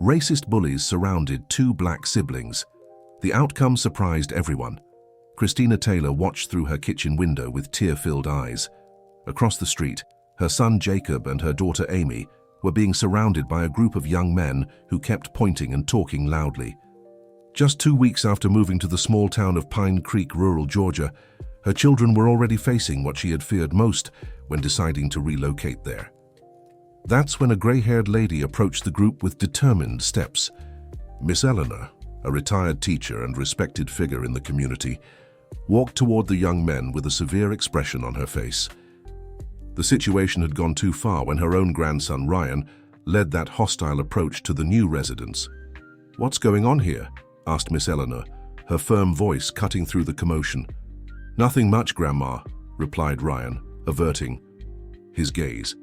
Racist bullies surrounded two black siblings. The outcome surprised everyone. Christina Taylor watched through her kitchen window with tear-filled eyes. Across the street, her son Jacob and her daughter Amy were being surrounded by a group of young men who kept pointing and talking loudly. Just 2 weeks after moving to the small town of Pine Creek, rural Georgia, her children were already facing what she had feared most when deciding to relocate there. That's when a gray-haired lady approached the group with determined steps. Miss Eleanor, a retired teacher and respected figure in the community, walked toward the young men with a severe expression on her face. The situation had gone too far when her own grandson Ryan led that hostile approach to the new residents. "What's going on here?" asked Miss Eleanor, her firm voice cutting through the commotion. "Nothing much, Grandma," replied Ryan, averting his gaze.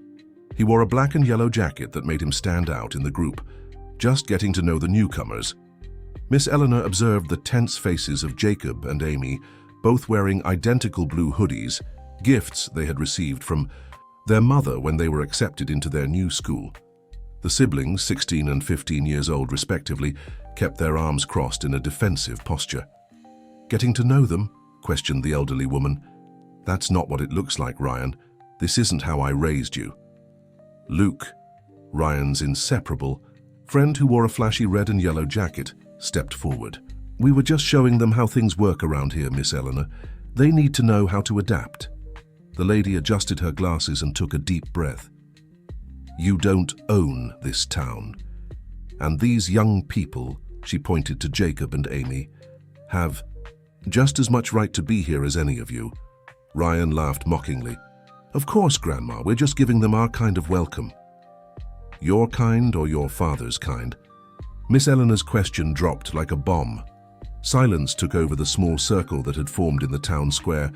He wore a black and yellow jacket that made him stand out in the group, just getting to know the newcomers. Miss Eleanor observed the tense faces of Jacob and Amy, both wearing identical blue hoodies, gifts they had received from their mother when they were accepted into their new school. The siblings, 16 and 15 years old respectively, kept their arms crossed in a defensive posture. "Getting to know them?" questioned the elderly woman. "That's not what it looks like, Ryan. This isn't how I raised you." Luke, Ryan's inseparable friend who wore a flashy red and yellow jacket, stepped forward. "We were just showing them how things work around here, Miss Eleanor. They need to know how to adapt." The lady adjusted her glasses and took a deep breath. "You don't own this town. And these young people," she pointed to Jacob and Amy, "have just as much right to be here as any of you." Ryan laughed mockingly. "Of course, Grandma, we're just giving them our kind of welcome." "Your kind or your father's kind?" Miss Eleanor's question dropped like a bomb. Silence took over the small circle that had formed in the town square.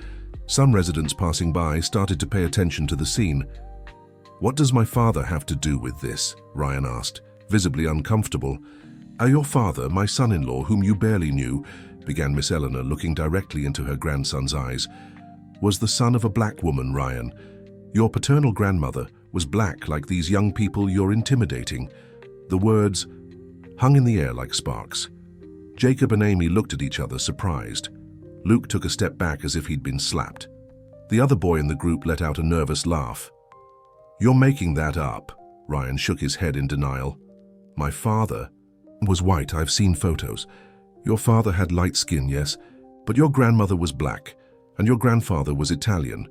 Some residents passing by started to pay attention to the scene. "What does my father have to do with this?" Ryan asked, visibly uncomfortable. "Your father, my son-in-law, whom you barely knew," began Miss Eleanor, looking directly into her grandson's eyes, "was the son of a black woman, Ryan. Your paternal grandmother was black like these young people you're intimidating." The words hung in the air like sparks. Jacob and Amy looked at each other, surprised. Luke took a step back as if he'd been slapped. The other boy in the group let out a nervous laugh. "You're making that up." Ryan shook his head in denial. "My father was white. I've seen photos. Your father had light skin, yes, but your grandmother was black, and your grandfather was Italian.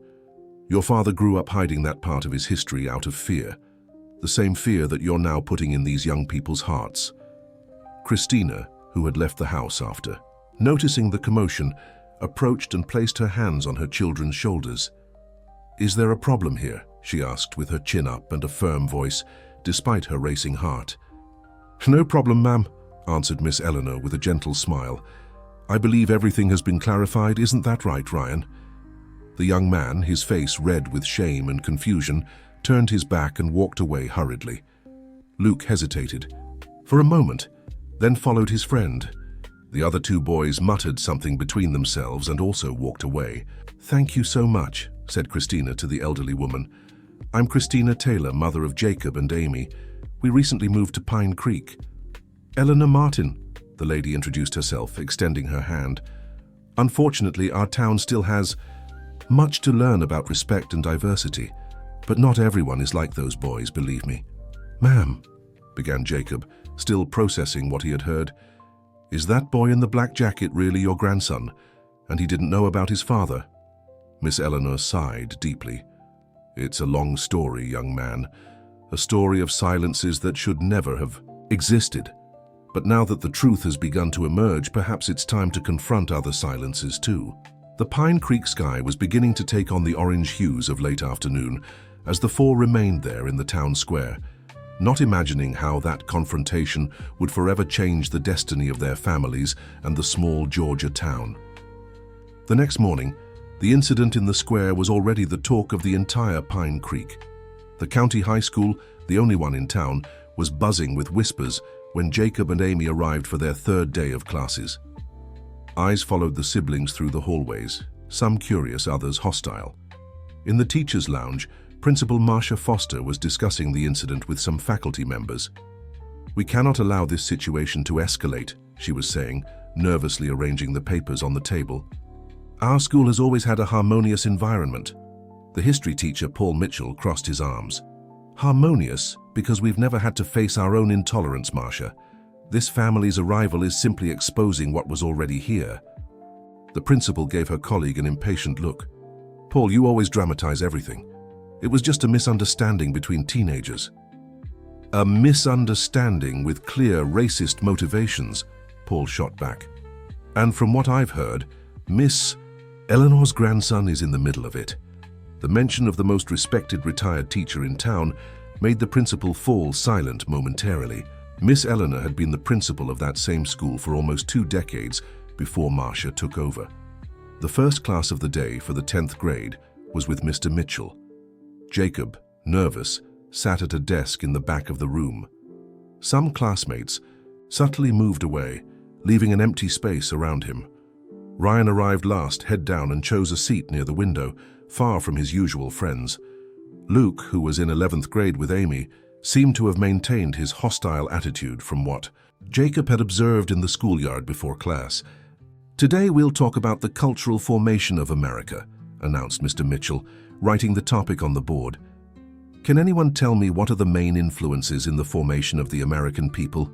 Your father grew up hiding that part of his history out of fear, the same fear that you're now putting in these young people's hearts." Christina, who had left the house after noticing the commotion, approached and placed her hands on her children's shoulders. "Is there a problem here?" she asked with her chin up and a firm voice, despite her racing heart. "No problem, ma'am," answered Miss Eleanor with a gentle smile. "I believe everything has been clarified, isn't that right, Ryan?" The young man, his face red with shame and confusion, turned his back and walked away hurriedly. Luke hesitated for a moment, then followed his friend. The other two boys muttered something between themselves and also walked away. "Thank you so much," said Christina to the elderly woman. "I'm Christina Taylor, mother of Jacob and Amy. We recently moved to Pine Creek." "Eleanor Martin," the lady introduced herself, extending her hand. "Unfortunately, our town still has much to learn about respect and diversity, but not everyone is like those boys, believe me." "Ma'am," began Jacob, still processing what he had heard. "Is that boy in the black jacket really your grandson, and he didn't know about his father?" Miss Eleanor sighed deeply. "It's a long story, young man, a story of silences that should never have existed. But now that the truth has begun to emerge, perhaps it's time to confront other silences too." The Pine Creek sky was beginning to take on the orange hues of late afternoon as the four remained there in the town square, not imagining how that confrontation would forever change the destiny of their families and the small Georgia town. The next morning, the incident in the square was already the talk of the entire Pine Creek. The county high school, the only one in town, was buzzing with whispers when Jacob and Amy arrived for their third day of classes. Eyes followed the siblings through the hallways, some curious, others hostile. In the teacher's lounge, Principal Marcia Foster was discussing the incident with some faculty members. We cannot allow this situation to escalate, she was saying, nervously arranging the papers on the table. Our school has always had a harmonious environment. The history teacher, Paul Mitchell, crossed his arms. Harmonious because we've never had to face our own intolerance, Marcia. This family's arrival is simply exposing what was already here. The principal gave her colleague an impatient look. Paul, you always dramatize everything. It was just a misunderstanding between teenagers. A misunderstanding with clear racist motivations, Paul shot back. And from what I've heard, Miss Eleanor's grandson is in the middle of it. The mention of the most respected retired teacher in town made the principal fall silent momentarily. Miss Eleanor had been the principal of that same school for almost 2 decades before Marcia took over. The first class of the day for the 10th grade was with Mr. Mitchell. Jacob, nervous, sat at a desk in the back of the room. Some classmates subtly moved away, leaving an empty space around him. Ryan arrived last, head down, and chose a seat near the window, far from his usual friends. Luke, who was in 11th grade with Amy, seemed to have maintained his hostile attitude from what Jacob had observed in the schoolyard before class. Today we'll talk about the cultural formation of America, announced Mr. Mitchell, writing the topic on the board. Can anyone tell me what are the main influences in the formation of the American people?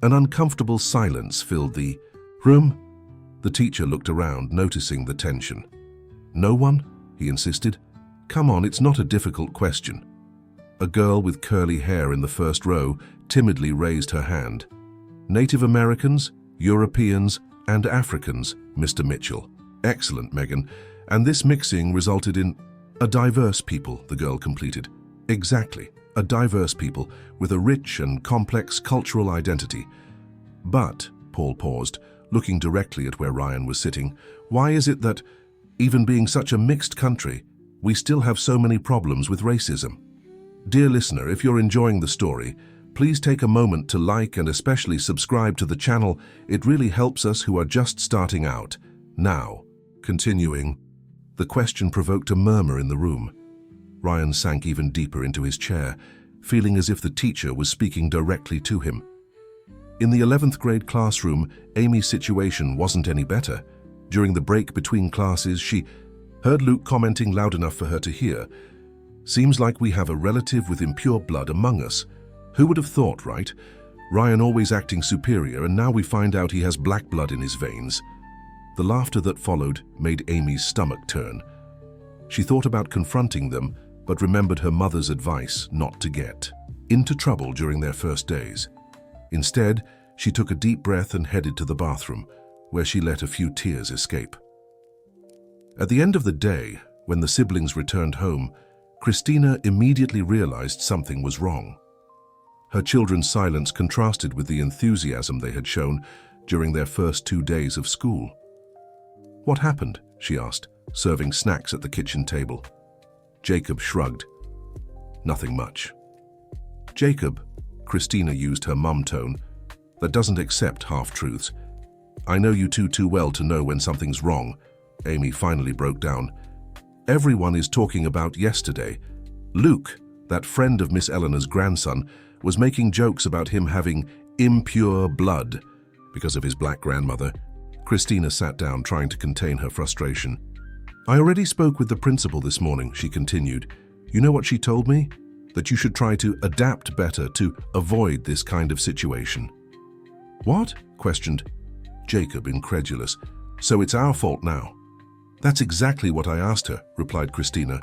An uncomfortable silence filled the room. The teacher looked around, noticing the tension. No one? He insisted. Come on, it's not a difficult question. A girl with curly hair in the first row timidly raised her hand. Native Americans, Europeans, and Africans, Mr. Mitchell. Excellent, Megan. And this mixing resulted in a diverse people, the girl completed. Exactly, a diverse people with a rich and complex cultural identity. But, Paul paused, looking directly at where Ryan was sitting, why is it that, even being such a mixed country, we still have so many problems with racism? Dear listener, if you're enjoying the story, please take a moment to like and especially subscribe to the channel. It really helps us who are just starting out. Now, continuing. The question provoked a murmur in the room. Ryan sank even deeper into his chair, feeling as if the teacher was speaking directly to him. In the 11th grade classroom, Amy's situation wasn't any better. During the break between classes, she heard Luke commenting loud enough for her to hear. Seems like we have a relative with impure blood among us. Who would have thought, right? Ryan always acting superior, and now we find out he has black blood in his veins. The laughter that followed made Amy's stomach turn. She thought about confronting them, but remembered her mother's advice not to get into trouble during their first days. Instead, she took a deep breath and headed to the bathroom, where she let a few tears escape. At the end of the day, when the siblings returned home, Christina immediately realized something was wrong. Her children's silence contrasted with the enthusiasm they had shown during their first 2 days of school. What happened? She asked, serving snacks at the kitchen table. Jacob shrugged. Nothing much. Jacob, Christina used her mum tone, that doesn't accept half-truths. I know you two too well to know when something's wrong. Amy finally broke down. Everyone is talking about yesterday. Luke, that friend of Miss Eleanor's grandson, was making jokes about him having impure blood because of his black grandmother. Christina sat down, trying to contain her frustration. I already spoke with the principal this morning, she continued. You know what she told me? That you should try to adapt better to avoid this kind of situation. What? Questioned Jacob, incredulous. So it's our fault now? That's exactly what I asked her, replied Christina.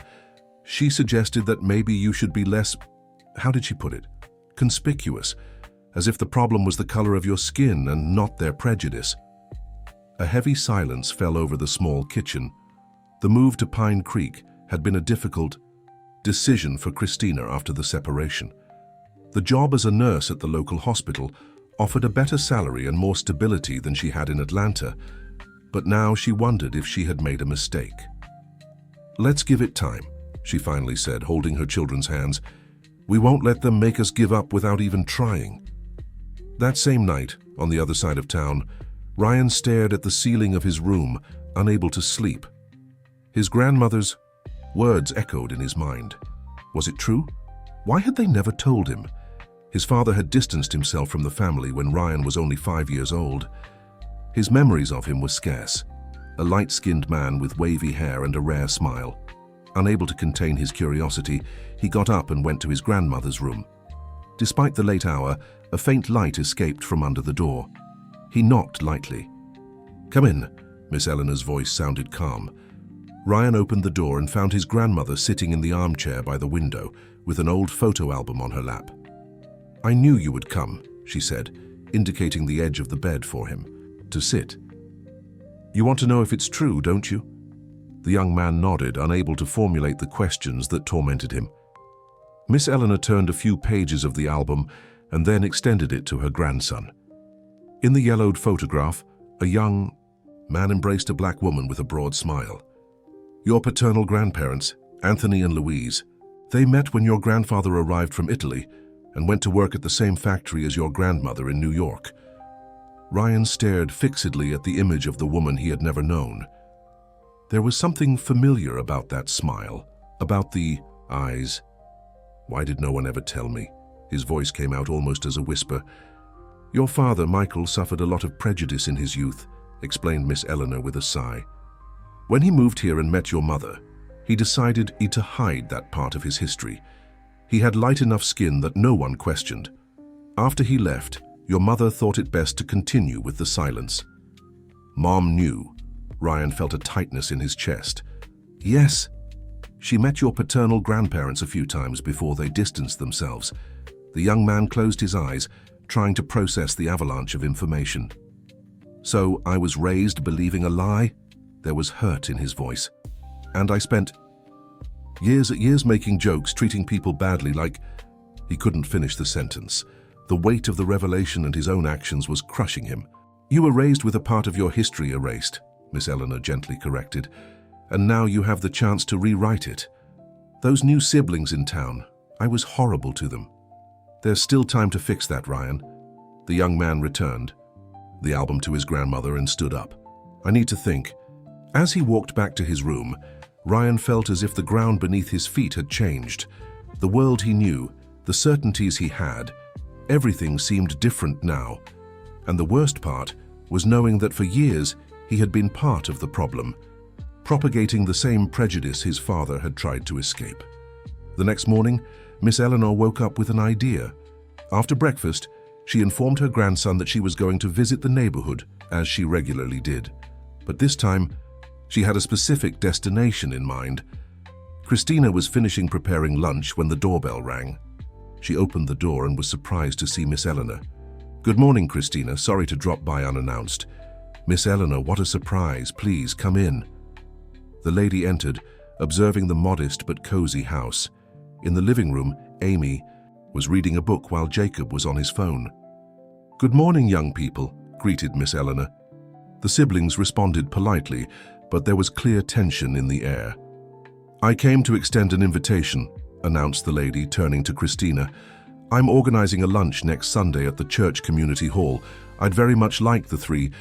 She suggested that maybe you should be less, how did she put it? Conspicuous, as if the problem was the color of your skin and not their prejudice. A heavy silence fell over the small kitchen. The move to Pine Creek had been a difficult decision for Christina after the separation. The job as a nurse at the local hospital offered a better salary and more stability than she had in Atlanta, but now she wondered if she had made a mistake. Let's give it time, she finally said, holding her children's hands. We won't let them make us give up without even trying. That same night, on the other side of town, Ryan stared at the ceiling of his room, unable to sleep. His grandmother's words echoed in his mind. Was it true? Why had they never told him? His father had distanced himself from the family when Ryan was only 5 years old. His memories of him were scarce. A light-skinned man with wavy hair and a rare smile. Unable to contain his curiosity, he got up and went to his grandmother's room. Despite the late hour, a faint light escaped from under the door. He knocked lightly. "Come in," Miss Eleanor's voice sounded calm. Ryan opened the door and found his grandmother sitting in the armchair by the window with an old photo album on her lap. "I knew you would come," she said, indicating the edge of the bed for him to sit. "You want to know if it's true, don't you?" The young man nodded, unable to formulate the questions that tormented him. Miss Eleanor turned a few pages of the album and then extended it to her grandson. In the yellowed photograph, a young man embraced a black woman with a broad smile. "Your paternal grandparents, Anthony and Louise, they met when your grandfather arrived from Italy and went to work at the same factory as your grandmother in New York." Ryan stared fixedly at the image of the woman he had never known. There was something familiar about that smile, about the eyes. "Why did no one ever tell me?" His voice came out almost as a whisper. "Your father, Michael, suffered a lot of prejudice in his youth," explained Miss Eleanor with a sigh. "When he moved here and met your mother, he decided to hide that part of his history. He had light enough skin that no one questioned. After he left, your mother thought it best to continue with the silence." "Mom knew." Ryan felt a tightness in his chest. "Yes. She met your paternal grandparents a few times before they distanced themselves." The young man closed his eyes, trying to process the avalanche of information. "So I was raised believing a lie?" There was hurt in his voice. "And I spent years making jokes, treating people badly like..." He couldn't finish the sentence. The weight of the revelation and his own actions was crushing him. "You were raised with a part of your history erased," Miss Eleanor gently corrected, "and now you have the chance to rewrite it. Those new siblings in town, I was horrible to them. There's still time to fix that, Ryan." The young man returned the album to his grandmother and stood up. "I need to think." As he walked back to his room, Ryan felt as if the ground beneath his feet had changed. The world he knew, the certainties he had, everything seemed different now. And the worst part was knowing that for years he had been part of the problem, propagating the same prejudice his father had tried to escape. The next morning, Miss Eleanor woke up with an idea. After breakfast, she informed her grandson that she was going to visit the neighborhood, as she regularly did. But this time, she had a specific destination in mind. Christina was finishing preparing lunch when the doorbell rang. She opened the door and was surprised to see Miss Eleanor. "Good morning, Christina. Sorry to drop by unannounced." "Miss Eleanor, what a surprise. Please, come in." The lady entered, observing the modest but cozy house. In the living room, Amy was reading a book while Jacob was on his phone. "Good morning, young people," greeted Miss Eleanor. The siblings responded politely, but there was clear tension in the air. "I came to extend an invitation," announced the lady, turning to Christina. "I'm organizing a lunch next Sunday at the church community hall. I'd very much like the three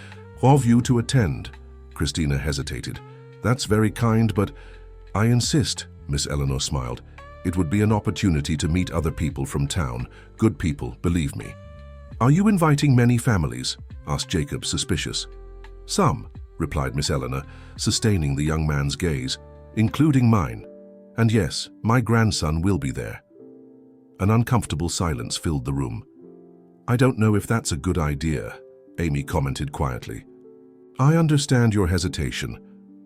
of you to attend." Christina hesitated. "That's very kind, but..." "I insist," Miss Eleanor smiled. "It would be an opportunity to meet other people from town. Good people, believe me." "Are you inviting many families?" asked Jacob, suspicious. "Some," replied Miss Eleanor, sustaining the young man's gaze, "including mine. And yes, my grandson will be there." An uncomfortable silence filled the room. "I don't know if that's a good idea," Amy commented quietly. "I understand your hesitation."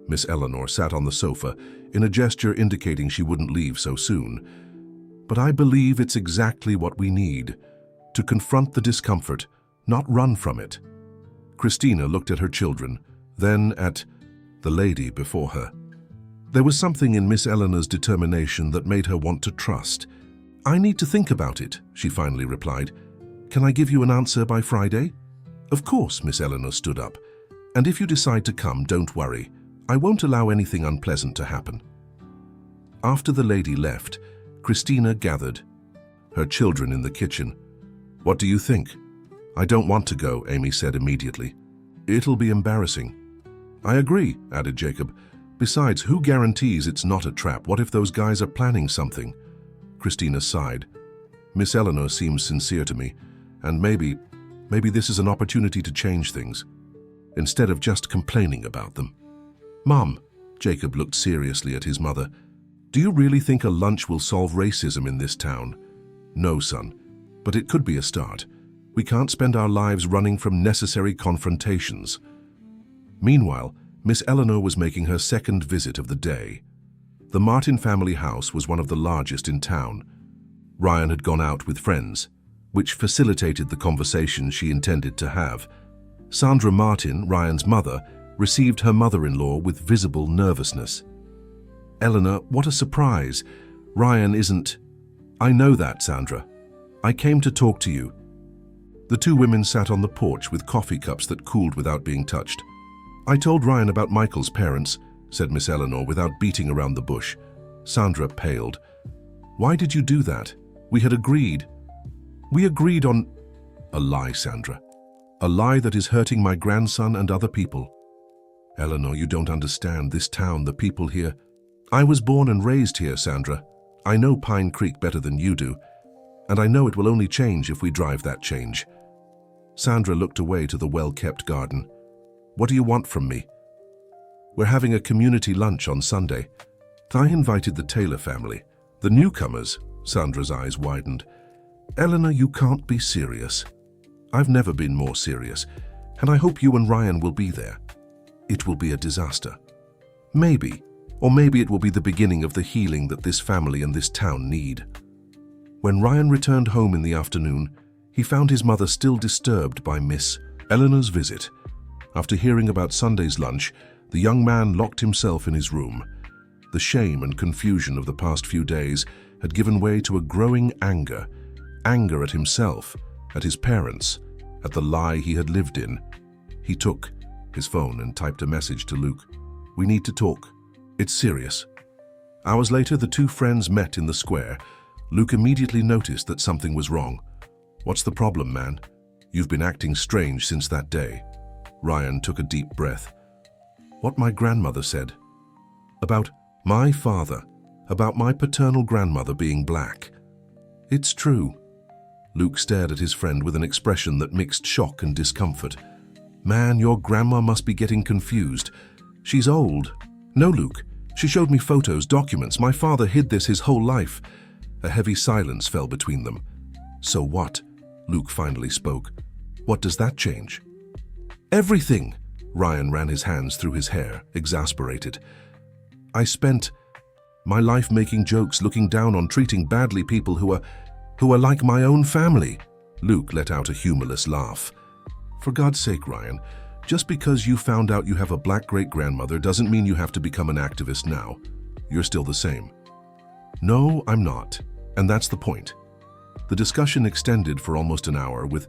Miss Eleanor sat on the sofa in a gesture indicating she wouldn't leave so soon. "But I believe it's exactly what we need, to confront the discomfort, not run from it." Christina looked at her children, then at the lady before her. There was something in Miss Eleanor's determination that made her want to trust. "I need to think about it," she finally replied. "Can I give you an answer by Friday?" "Of course," Miss Eleanor stood up. "And if you decide to come, don't worry. I won't allow anything unpleasant to happen." After the lady left, Christina gathered her children in the kitchen. "What do you think?" "I don't want to go," Amy said immediately. "It'll be embarrassing." "I agree," added Jacob. "Besides, who guarantees it's not a trap? What if those guys are planning something?" Christina sighed. Miss Eleanor seems sincere to me, and maybe this is an opportunity to change things, instead of just complaining about them. Mom, Jacob looked seriously at his mother. Do you really think a lunch will solve racism in this town? No, son, but it could be a start. We can't spend our lives running from necessary confrontations. Meanwhile, Miss Eleanor was making her second visit of the day. The Martin family house was one of the largest in town. Ryan had gone out with friends, which facilitated the conversation she intended to have. Sandra Martin, Ryan's mother, received her mother-in-law with visible nervousness. Eleanor, what a surprise. Ryan isn't... I know that, Sandra. I came to talk to you. The two women sat on the porch with coffee cups that cooled without being touched. I told Ryan about Michael's parents, said Miss Eleanor without beating around the bush. Sandra paled. Why did you do that? We had agreed. We agreed on... A lie, Sandra. A lie that is hurting my grandson and other people. Eleanor, you don't understand this town, the people here. I was born and raised here, Sandra. I know Pine Creek better than you do, and I know it will only change if we drive that change. Sandra looked away to the well-kept garden. What do you want from me? We're having a community lunch on Sunday. I invited the Taylor family. The newcomers, Sandra's eyes widened. Eleanor, you can't be serious. I've never been more serious, and I hope you and Ryan will be there. It will be a disaster. Maybe, or maybe it will be the beginning of the healing that this family and this town need. When Ryan returned home in the afternoon, he found his mother still disturbed by Miss Eleanor's visit. After hearing about Sunday's lunch, the young man locked himself in his room. The shame and confusion of the past few days had given way to a growing anger at himself, at his parents, at the lie he had lived in. He took his phone and typed a message to Luke. We need to talk. It's serious. Hours later, the two friends met in the square. Luke immediately noticed that something was wrong. What's the problem, man? You've been acting strange since that day. Ryan took a deep breath. What my grandmother said. About my father. About my paternal grandmother being black. It's true. Luke stared at his friend with an expression that mixed shock and discomfort. Man, your grandma must be getting confused. She's old. No, Luke. She showed me photos, documents. My father hid this his whole life. A heavy silence fell between them. So what? Luke finally spoke. What does that change? Everything! Ryan ran his hands through his hair, exasperated. I spent my life making jokes, looking down on, treating badly people who are like my own family. Luke let out a humorless laugh. For God's sake, Ryan, just because you found out you have a black great-grandmother doesn't mean you have to become an activist now. You're still the same. No, I'm not. And that's the point. The discussion extended for almost an hour, with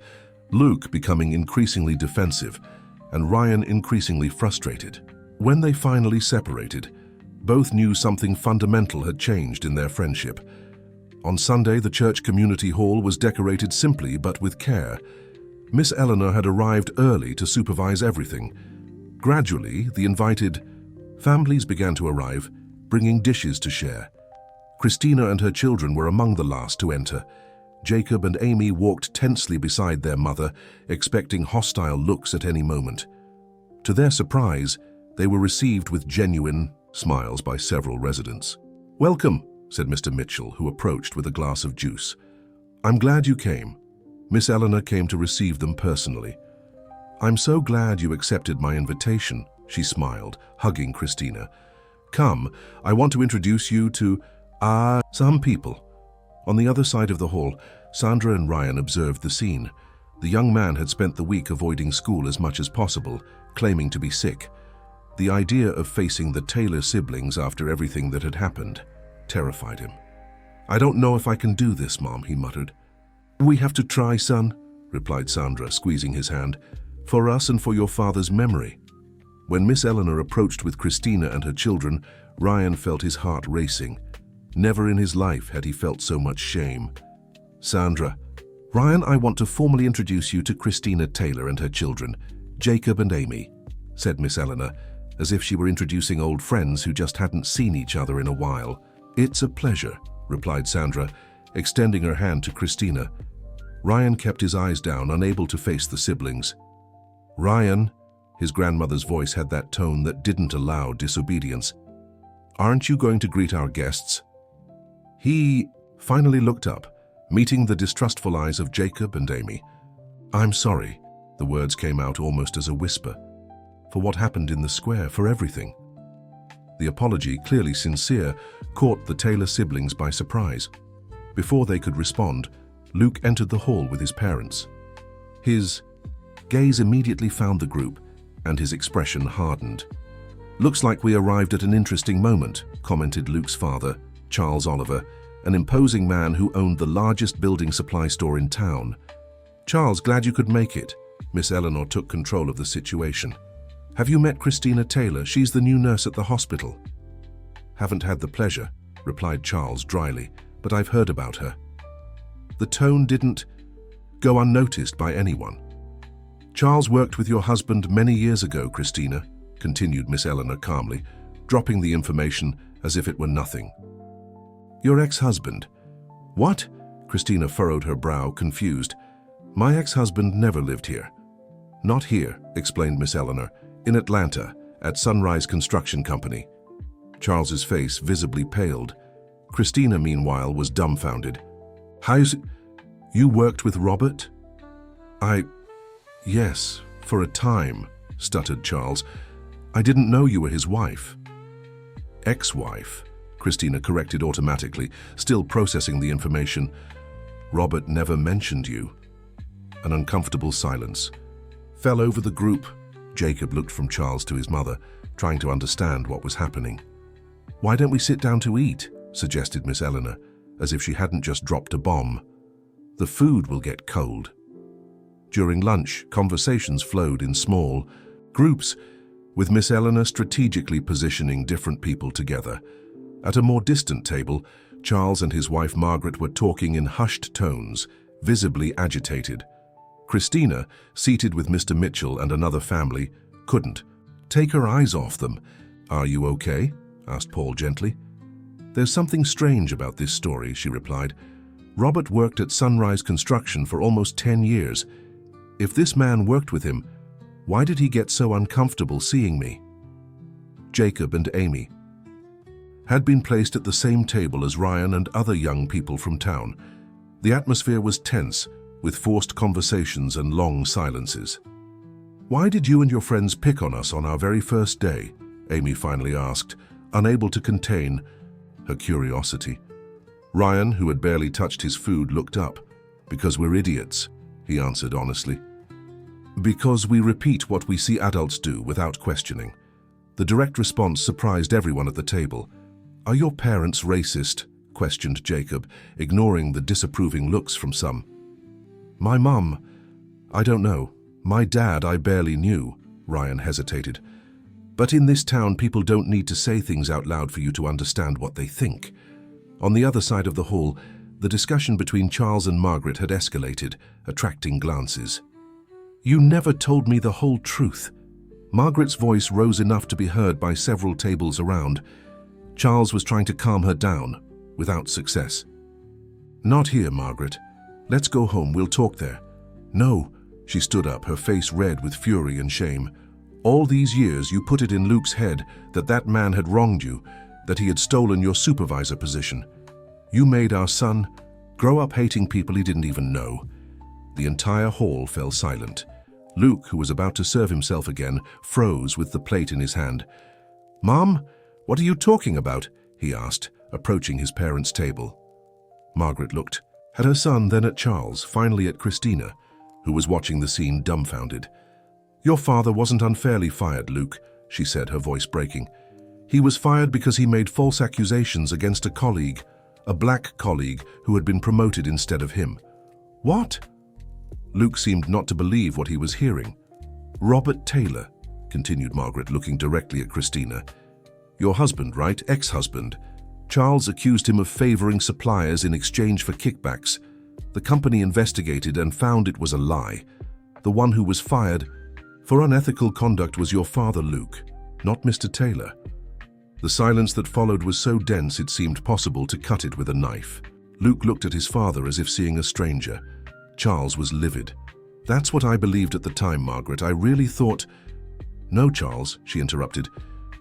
Luke becoming increasingly defensive and Ryan increasingly frustrated. When they finally separated, both knew something fundamental had changed in their friendship. On Sunday, the church community hall was decorated simply but with care. Miss Eleanor had arrived early to supervise everything. Gradually, the invited families began to arrive, bringing dishes to share. Christina and her children were among the last to enter. Jacob and Amy walked tensely beside their mother, expecting hostile looks at any moment. To their surprise, they were received with genuine smiles by several residents. Welcome, said Mr. Mitchell, who approached with a glass of juice. I'm glad you came. Miss Eleanor came to receive them personally. I'm so glad you accepted my invitation, she smiled, hugging Christina. Come, I want to introduce you to some people. On the other side of the hall, Sandra and Ryan observed the scene. The young man had spent the week avoiding school as much as possible, claiming to be sick. The idea of facing the Taylor siblings after everything that had happened terrified him. I don't know if I can do this, Mom, he muttered. We have to try, son, replied Sandra, squeezing his hand, for us and for your father's memory. When Miss Eleanor approached with Christina and her children, Ryan felt his heart racing. Never in his life had he felt so much shame. Sandra, Ryan, I want to formally introduce you to Christina Taylor and her children, Jacob and Amy, said Miss Eleanor, as if she were introducing old friends who just hadn't seen each other in a while. It's a pleasure, replied Sandra, extending her hand to Christina. Ryan kept his eyes down, unable to face the siblings. "Ryan," his grandmother's voice had that tone that didn't allow disobedience. "Aren't you going to greet our guests?" He finally looked up, meeting the distrustful eyes of Jacob and Amy. "I'm sorry," the words came out almost as a whisper, "for what happened in the square, for everything." The apology, clearly sincere, caught the Taylor siblings by surprise. Before they could respond, Luke entered the hall with his parents. His gaze immediately found the group, and his expression hardened. "Looks like we arrived at an interesting moment," commented Luke's father, Charles Oliver, an imposing man who owned the largest building supply store in town. "Charles, glad you could make it." Miss Eleanor took control of the situation. "Have you met Christina Taylor? She's the new nurse at the hospital." "Haven't had the pleasure," replied Charles dryly, "but I've heard about her." The tone didn't go unnoticed by anyone. "Charles worked with your husband many years ago, Christina," continued Miss Eleanor calmly, dropping the information as if it were nothing. "Your ex-husband?" "What?" Christina furrowed her brow, confused. "My ex-husband never lived here." "Not here," explained Miss Eleanor. "In Atlanta, at Sunrise Construction Company." Charles's face visibly paled. Christina, meanwhile, was dumbfounded. You worked with Robert?" Yes, for a time," stuttered Charles. "I didn't know you were his wife." "Ex-wife," Christina corrected automatically, still processing the information. "Robert never mentioned you." An uncomfortable silence fell over the group. Jacob looked from Charles to his mother, trying to understand what was happening. "Why don't we sit down to eat?" suggested Miss Eleanor, as if she hadn't just dropped a bomb. "The food will get cold." During lunch, conversations flowed in small groups, with Miss Eleanor strategically positioning different people together. At a more distant table, Charles and his wife Margaret were talking in hushed tones, visibly agitated. Christina, seated with Mr. Mitchell and another family, couldn't take her eyes off them. "Are you okay?" asked Paul gently. "There's something strange about this story," she replied. "Robert worked at Sunrise Construction for almost 10 years. If this man worked with him, why did he get so uncomfortable seeing me?" Jacob and Amy had been placed at the same table as Ryan and other young people from town. The atmosphere was tense, with forced conversations and long silences. "Why did you and your friends pick on us on our very first day?" Amy finally asked, unable to contain her curiosity. Ryan, who had barely touched his food, looked up. "Because we're idiots," he answered honestly. "Because we repeat what we see adults do without questioning." The direct response surprised everyone at the table. "Are your parents racist?" questioned Jacob, ignoring the disapproving looks from some. "My mum, I don't know. My dad, I barely knew," Ryan hesitated. "But in this town, people don't need to say things out loud for you to understand what they think." On the other side of the hall, the discussion between Charles and Margaret had escalated, attracting glances. "You never told me the whole truth." Margaret's voice rose enough to be heard by several tables around. Charles was trying to calm her down, without success. "Not here, Margaret. Let's go home, we'll talk there." "No," she stood up, her face red with fury and shame. "All these years you put it in Luke's head that that man had wronged you, that he had stolen your supervisor position. You made our son grow up hating people he didn't even know." The entire hall fell silent. Luke, who was about to serve himself again, froze with the plate in his hand. "Mom, what are you talking about?" he asked, approaching his parents' table. Margaret looked at her son, then at Charles, finally at Christina, who was watching the scene dumbfounded. "Your father wasn't unfairly fired, Luke," she said, her voice breaking. "He was fired because he made false accusations against a colleague, a black colleague who had been promoted instead of him." "What?" Luke seemed not to believe what he was hearing. "Robert Taylor," continued Margaret, looking directly at Christina. "Your husband, right? Ex-husband. Charles accused him of favoring suppliers in exchange for kickbacks. The company investigated and found it was a lie. The one who was fired for unethical conduct was your father, Luke, not Mr. Taylor." The silence that followed was so dense it seemed possible to cut it with a knife. Luke looked at his father as if seeing a stranger. Charles was livid. "That's what I believed at the time, Margaret. I really thought—" "No, Charles," she interrupted.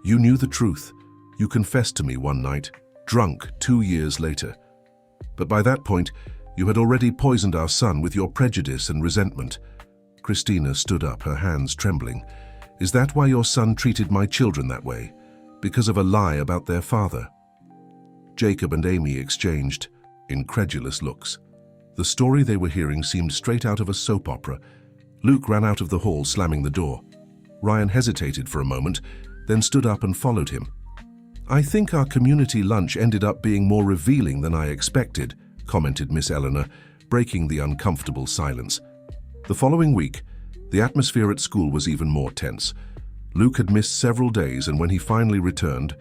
"You knew the truth. You confessed to me one night, drunk 2 years later. But by that point, you had already poisoned our son with your prejudice and resentment." Christina stood up, her hands trembling. "Is that why your son treated my children that way? Because of a lie about their father?" Jacob and Amy exchanged incredulous looks. The story they were hearing seemed straight out of a soap opera. Luke ran out of the hall, slamming the door. Ryan hesitated for a moment, then stood up and followed him. "I think our community lunch ended up being more revealing than I expected," commented Miss Eleanor, breaking the uncomfortable silence. The following week, the atmosphere at school was even more tense. Luke had missed several days, and when he finally returned,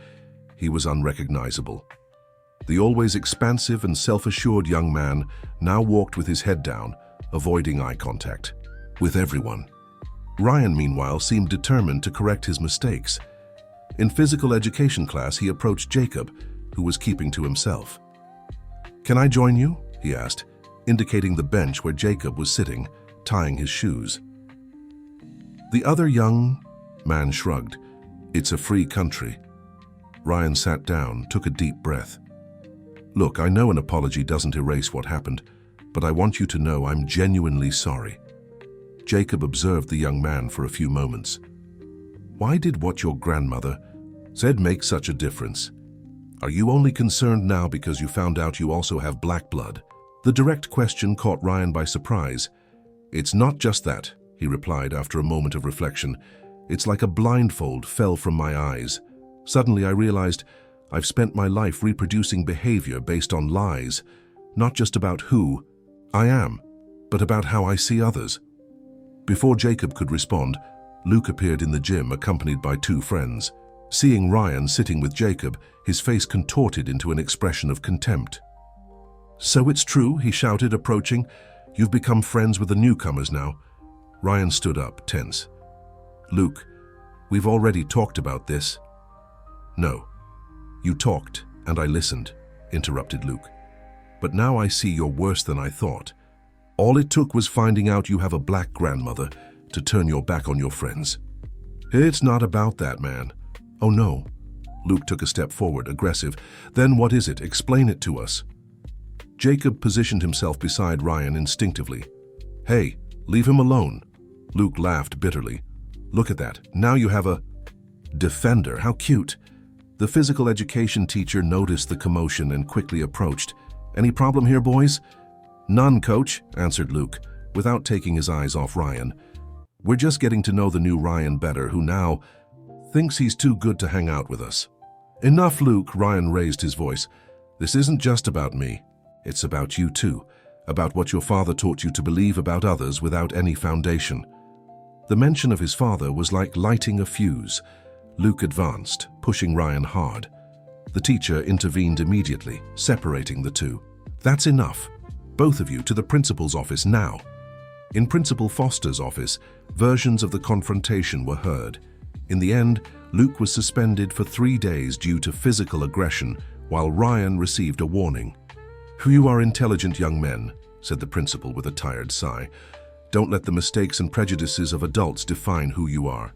he was unrecognizable. The always expansive and self-assured young man now walked with his head down, avoiding eye contact with everyone. Ryan, meanwhile, seemed determined to correct his mistakes. In physical education class, he approached Jacob, who was keeping to himself. "Can I join you?" he asked, indicating the bench where Jacob was sitting, tying his shoes. The other young man shrugged. "It's a free country." Ryan sat down, took a deep breath. "Look, I know an apology doesn't erase what happened, but I want you to know I'm genuinely sorry." Jacob observed the young man for a few moments. "Why did what your grandmother said make such a difference? Are you only concerned now because you found out you also have black blood?" The direct question caught Ryan by surprise. "It's not just that," he replied after a moment of reflection. "It's like a blindfold fell from my eyes. Suddenly I realized I've spent my life reproducing behavior based on lies, not just about who I am, but about how I see others." Before Jacob could respond, Luke appeared in the gym accompanied by 2 friends. Seeing Ryan sitting with Jacob, his face contorted into an expression of contempt. "So it's true," he shouted, approaching. "You've become friends with the newcomers now." Ryan stood up, tense. "Luke, we've already talked about this." "No. You talked, and I listened," interrupted Luke. "But now I see you're worse than I thought. All it took was finding out you have a black grandmother to turn your back on your friends." "It's not about that, man." "Oh no." Luke took a step forward, aggressive. "Then what is it? Explain it to us." Jacob positioned himself beside Ryan instinctively. "Hey, leave him alone." Luke laughed bitterly. "Look at that. Now you have a defender. How cute." The physical education teacher noticed the commotion and quickly approached. "Any problem here, boys?" "None, coach," answered Luke, without taking his eyes off Ryan. "We're just getting to know the new Ryan better, who now thinks he's too good to hang out with us." "Enough, Luke," Ryan raised his voice. "This isn't just about me. It's about you too, about what your father taught you to believe about others without any foundation." The mention of his father was like lighting a fuse. Luke advanced, pushing Ryan hard. The teacher intervened immediately, separating the two. "That's enough. Both of you to the principal's office now." In Principal Foster's office, versions of the confrontation were heard. In the end, Luke was suspended for 3 days due to physical aggression, while Ryan received a warning. "You are intelligent young men," said the principal with a tired sigh. "Don't let the mistakes and prejudices of adults define who you are."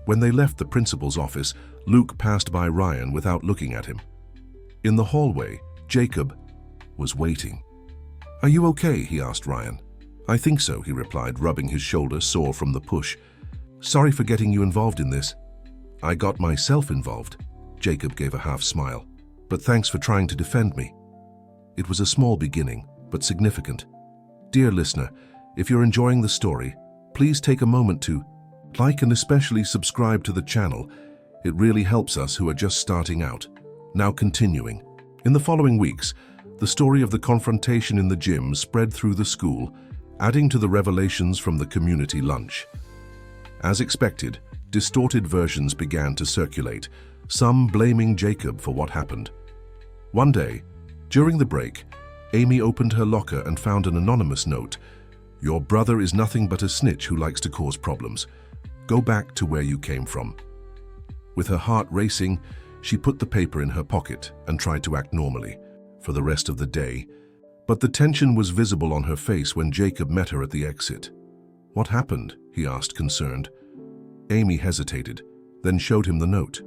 When they left the principal's office, Luke passed by Ryan without looking at him. In the hallway, Jacob was waiting. "Are you okay?" he asked Ryan. "I think so," he replied, rubbing his shoulder sore from the push. "Sorry for getting you involved in this." "I got myself involved." Jacob gave a half smile. "But thanks for trying to defend me." It was a small beginning, but significant. Dear listener, if you're enjoying the story, please take a moment to like and especially subscribe to the channel. It really helps us who are just starting out. Now continuing. In the following weeks, the story of the confrontation in the gym spread through the school, adding to the revelations from the community lunch. As expected, distorted versions began to circulate, some blaming Jacob for what happened. One day, during the break, Amy opened her locker and found an anonymous note. "Your brother is nothing but a snitch who likes to cause problems. Go back to where you came from." With her heart racing, she put the paper in her pocket and tried to act normally. for the rest of the day, but the tension was visible on her face when Jacob met her at the exit. "What happened?" he asked, concerned. Amy hesitated, then showed him the note.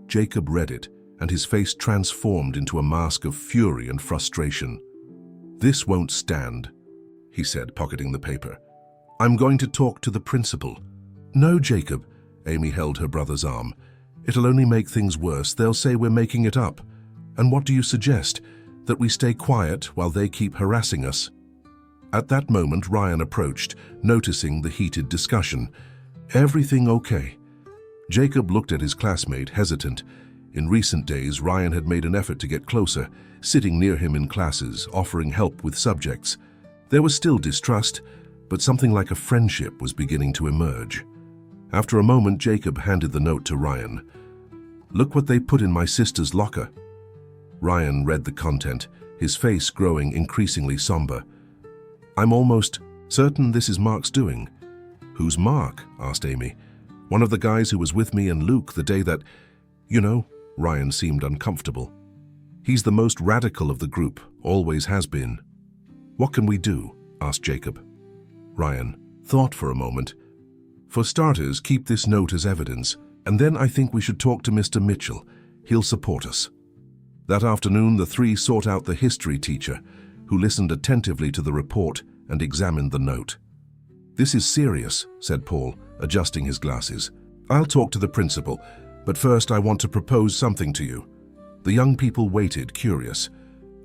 Jacob read it, and his face transformed into a mask of fury and frustration. "This won't stand," he said, pocketing the paper. "I'm going to talk to the principal." "No, Jacob," Amy held her brother's arm. "It'll only make things worse. They'll say we're making it up. And what do you suggest? That we stay quiet while they keep harassing us?" At that moment, Ryan approached, noticing the heated discussion. "Everything okay?" Jacob looked at his classmate, hesitant. In recent days, Ryan had made an effort to get closer, sitting near him in classes, offering help with subjects. There was still distrust, but something like a friendship was beginning to emerge. After a moment, Jacob handed the note to Ryan. "Look what they put in my sister's locker." Ryan read the content, his face growing increasingly somber. "I'm almost certain this is Mark's doing." "Who's Mark?" asked Amy. "One of the guys who was with me and Luke the day that—" "You know," Ryan seemed uncomfortable. "He's the most radical of the group, always has been." "What can we do?" asked Jacob. Ryan thought for a moment. "For starters, keep this note as evidence, and then I think we should talk to Mr. Mitchell. He'll support us." That afternoon, the three sought out the history teacher, who listened attentively to the report and examined the note. "This is serious," said Paul, adjusting his glasses. "I'll talk to the principal, but first I want to propose something to you." The young people waited, curious.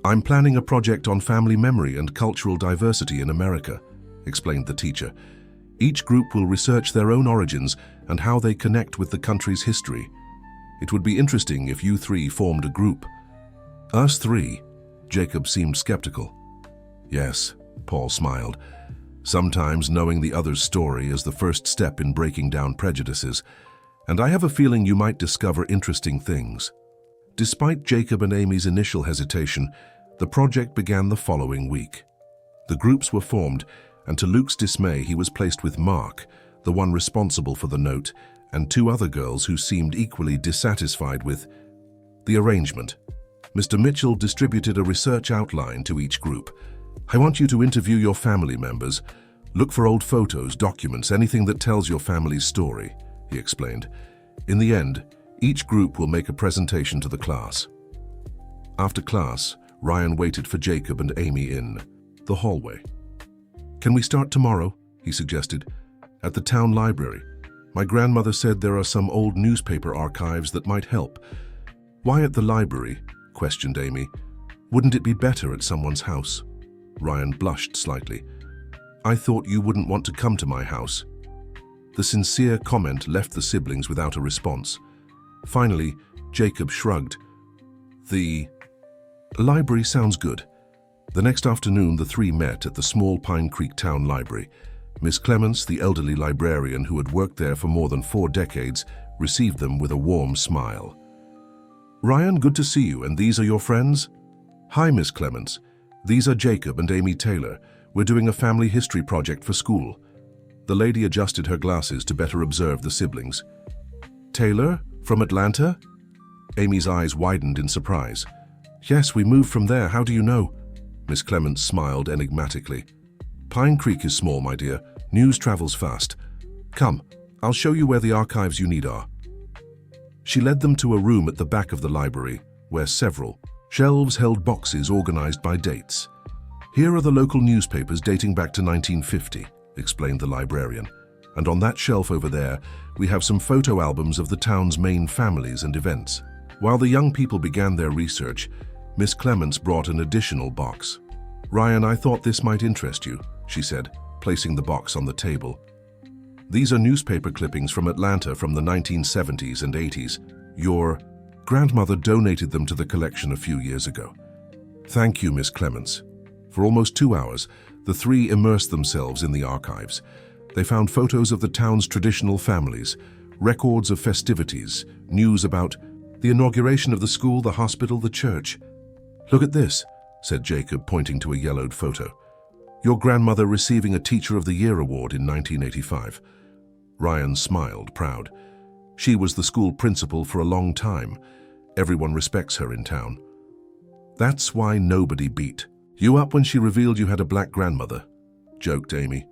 "I'm planning a project on family memory and cultural diversity in America," explained the teacher. "Each group will research their own origins and how they connect with the country's history. It would be interesting if you three formed a group." "Us three?" Jacob seemed skeptical. "Yes," Paul smiled. "Sometimes knowing the other's story is the first step in breaking down prejudices, and I have a feeling you might discover interesting things." Despite Jacob and Amy's initial hesitation, the project began the following week. The groups were formed, and to Luke's dismay, he was placed with Mark, the one responsible for the note, and two other girls who seemed equally dissatisfied with the arrangement. Mr. Mitchell distributed a research outline to each group. "I want you to interview your family members. Look for old photos, documents, anything that tells your family's story," he explained. "In the end, each group will make a presentation to the class." After class, Ryan waited for Jacob and Amy in the hallway. "Can we start tomorrow?" he suggested. "At the town library. My grandmother said there are some old newspaper archives that might help." "Why at the library?" questioned Amy. "Wouldn't it be better at someone's house?" Ryan blushed slightly. "I thought you wouldn't want to come to my house." The sincere comment left the siblings without a response. Finally, Jacob shrugged. "The library sounds good." The next afternoon, the three met at the small Pine Creek Town Library. Miss Clements, the elderly librarian who had worked there for more than 4 decades, received them with a warm smile. "Ryan, good to see you, and these are your friends?" "Hi, Miss Clements. These are Jacob and Amy Taylor. We're doing a family history project for school." The lady adjusted her glasses to better observe the siblings. "Taylor? From Atlanta?" Amy's eyes widened in surprise. "Yes, we moved from there. How do you know?" Miss Clements smiled enigmatically. "Pine Creek is small, my dear. News travels fast. Come, I'll show you where the archives you need are." She led them to a room at the back of the library, where several shelves held boxes organized by dates. "Here are the local newspapers dating back to 1950, explained the librarian. "And on that shelf over there, we have some photo albums of the town's main families and events." While the young people began their research, Miss Clements brought an additional box. "Ryan, I thought this might interest you," she said, placing the box on the table. "These are newspaper clippings from Atlanta from the 1970s and 80s. Your grandmother donated them to the collection a few years ago." "Thank you, Miss Clements." For almost 2 hours, the three immersed themselves in the archives. They found photos of the town's traditional families, records of festivities, news about the inauguration of the school, the hospital, the church. "Look at this," said Jacob, pointing to a yellowed photo. "Your grandmother receiving a Teacher of the Year award in 1985. Ryan smiled, proud. "She was the school principal for a long time. Everyone respects her in town." That's why nobody beat you up when she revealed you had a black grandmother, joked Amy,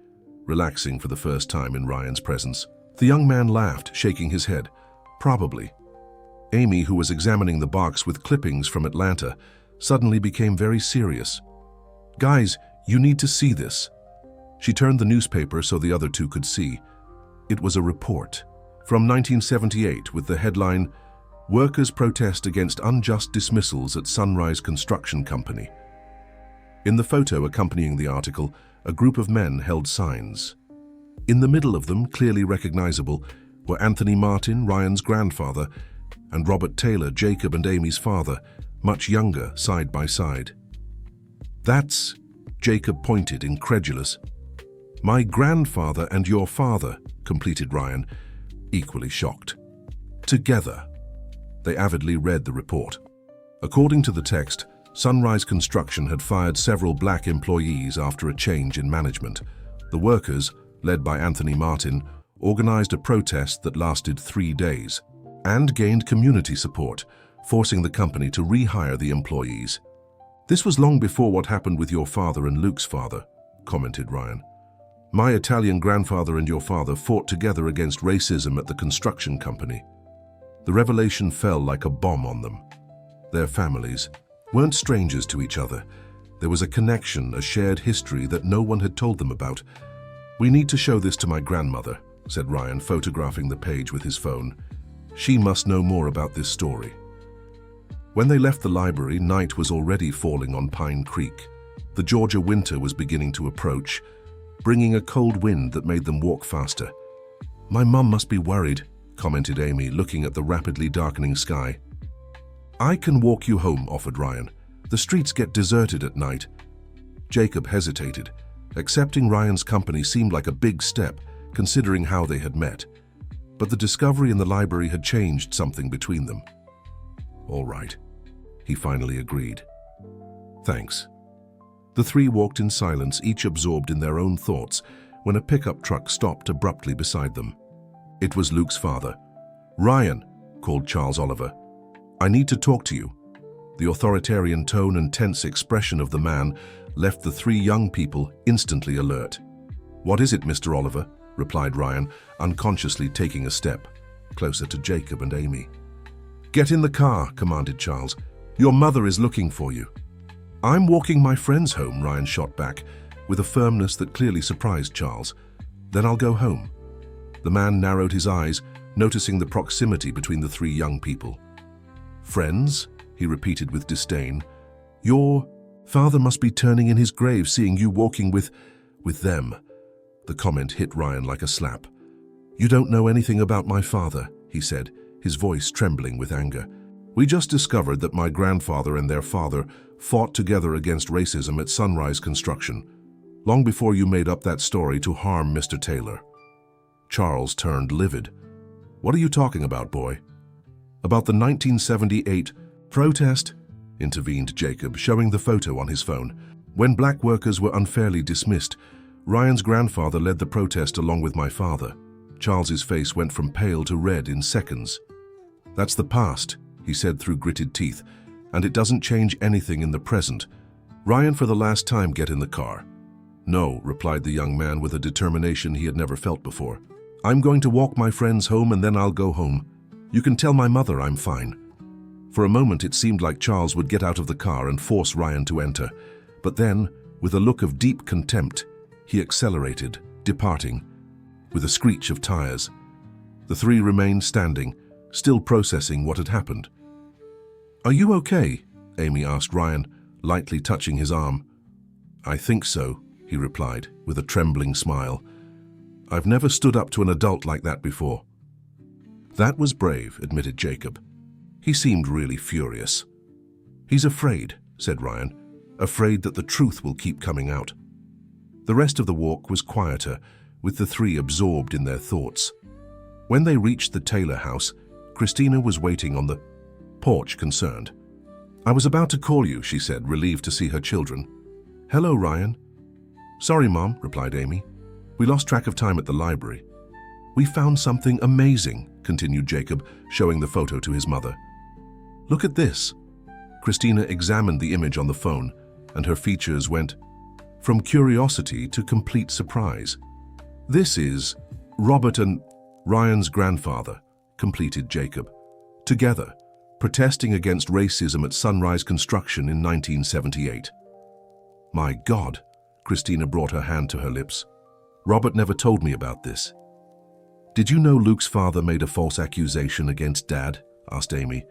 relaxing for the first time in Ryan's presence. The young man laughed, shaking his head. Probably. Amy, who was examining the box with clippings from Atlanta, suddenly became very serious. Guys, you need to see this. She turned the newspaper so the other two could see. It was a report from 1978 with the headline, "Workers Protest Against Unjust Dismissals at Sunrise Construction Company." In the photo accompanying the article, a group of men held signs. In the middle of them, clearly recognizable, were Anthony Martin, Ryan's grandfather, and Robert Taylor, Jacob and Amy's father, much younger, side by side. "That's," Jacob pointed, incredulous. "My grandfather and your father," completed Ryan, equally shocked. "Together." They avidly read the report. According to the text, Sunrise Construction had fired several black employees after a change in management. The workers, led by Anthony Martin, organized a protest that lasted 3 days and gained community support, forcing the company to rehire the employees. "This was long before what happened with your father and Luke's father," commented Ryan. "My Italian grandfather and your father fought together against racism at the construction company." The revelation fell like a bomb on them. Their families weren't strangers to each other. There was a connection, a shared history that no one had told them about. "We need to show this to my grandmother," said Ryan, photographing the page with his phone. "She must know more about this story." When they left the library, night was already falling on Pine Creek. The Georgia winter was beginning to approach, bringing a cold wind that made them walk faster. "My mum must be worried," commented Amy, looking at the rapidly darkening sky. "I can walk you home," offered Ryan. "The streets get deserted at night." Jacob hesitated. Accepting Ryan's company seemed like a big step, considering how they had met. But the discovery in the library had changed something between them. "All right," he finally agreed. "Thanks." The three walked in silence, each absorbed in their own thoughts, when a pickup truck stopped abruptly beside them. It was Luke's father. "Ryan," called Charles Oliver, "I need to talk to you." The authoritarian tone and tense expression of the man left the three young people instantly alert. "What is it, Mr. Oliver?" replied Ryan, unconsciously taking a step closer to Jacob and Amy. "Get in the car," commanded Charles. "Your mother is looking for you." "I'm walking my friends home," Ryan shot back, with a firmness that clearly surprised Charles. "Then I'll go home." The man narrowed his eyes, noticing the proximity between the three young people. "Friends?" he repeated with disdain. "Your father must be turning in his grave seeing you walking with them." The comment hit Ryan like a slap. "You don't know anything about my father," he said, his voice trembling with anger. "We just discovered that my grandfather and their father fought together against racism at Sunrise Construction, long before you made up that story to harm Mr. Taylor." Charles turned livid. "What are you talking about, boy?" "About the 1978 protest," intervened Jacob, showing the photo on his phone. "When black workers were unfairly dismissed, Ryan's grandfather led the protest along with my father." Charles's face went from pale to red in seconds. "That's the past," he said through gritted teeth, "and it doesn't change anything in the present. Ryan, for the last time, get in the car." "No," replied the young man with a determination he had never felt before. "I'm going to walk my friends home and then I'll go home. You can tell my mother I'm fine." For a moment it seemed like Charles would get out of the car and force Ryan to enter, but then, with a look of deep contempt, he accelerated, departing, with a screech of tires. The three remained standing, still processing what had happened. "Are you okay?" Amy asked Ryan, lightly touching his arm. "I think so," he replied, with a trembling smile. "I've never stood up to an adult like that before." "That was brave," admitted Jacob. He seemed really furious. "He's afraid," said Ryan, "afraid that the truth will keep coming out." The rest of the walk was quieter, with the three absorbed in their thoughts. When they reached the Taylor house, Christina was waiting on the porch, concerned. "I was about to call you," she said, relieved to see her children. "Hello, Ryan." "Sorry, Mom," replied Amy. "We lost track of time at the library." "We found something amazing," continued Jacob, showing the photo to his mother. "Look at this." Christina examined the image on the phone, and her features went from curiosity to complete surprise. "This is Robert and Ryan's grandfather," completed Jacob, "together, protesting against racism at Sunrise Construction in 1978. "My God," Christina brought her hand to her lips. "Robert never told me about this." "Did you know Luke's father made a false accusation against Dad?" asked Amy.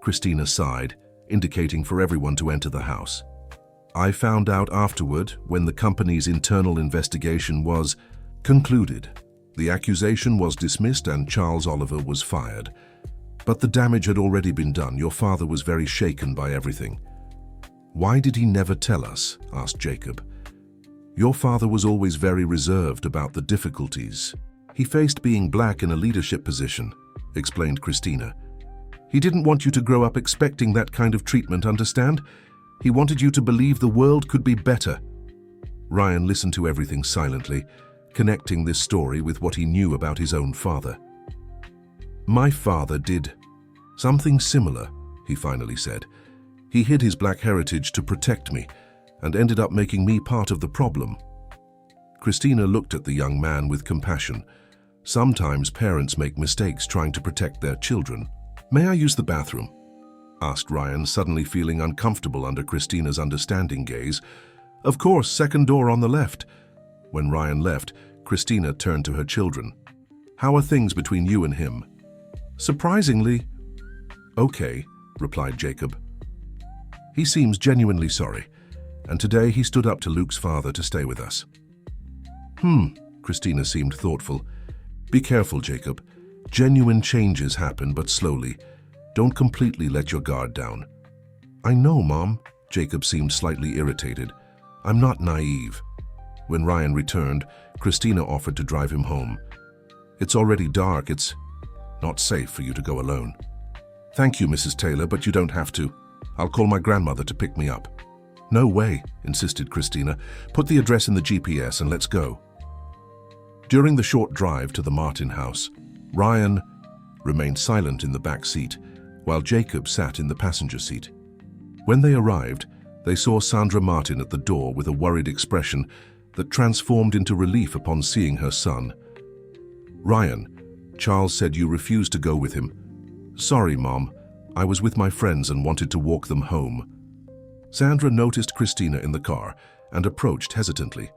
Christina sighed, indicating for everyone to enter the house. "I found out afterward, when the company's internal investigation was concluded. The accusation was dismissed and Charles Oliver was fired. But the damage had already been done. Your father was very shaken by everything." "Why did he never tell us?" asked Jacob. "Your father was always very reserved about the difficulties he faced being black in a leadership position," explained Christina. "He didn't want you to grow up expecting that kind of treatment, understand? He wanted you to believe the world could be better." Ryan listened to everything silently, connecting this story with what he knew about his own father. "My father did something similar," he finally said. "He hid his black heritage to protect me and ended up making me part of the problem." Christina looked at the young man with compassion. Sometimes parents make mistakes trying to protect their children. "May I use the bathroom?" asked Ryan, suddenly feeling uncomfortable under Christina's understanding gaze. "Of course, second door on the left." When Ryan left, Christina turned to her children. "How are things between you and him?" "Surprisingly, okay," replied Jacob. "He seems genuinely sorry, and today he stood up to Luke's father to stay with us." Christina seemed thoughtful. "Be careful, Jacob. Genuine changes happen, but slowly. Don't completely let your guard down." "I know, Mom." Jacob seemed slightly irritated. "I'm not naive." When Ryan returned, Christina offered to drive him home. "It's already dark. It's not safe for you to go alone." "Thank you, Mrs. Taylor, but you don't have to. I'll call my grandmother to pick me up." "No way," insisted Christina. "Put the address in the GPS and let's go." During the short drive to the Martin house, Ryan remained silent in the back seat, while Jacob sat in the passenger seat. When they arrived, they saw Sandra Martin at the door with a worried expression that transformed into relief upon seeing her son. "Ryan, Charles said you refused to go with him." "Sorry, Mom. I was with my friends and wanted to walk them home." Sandra noticed Christina in the car and approached hesitantly.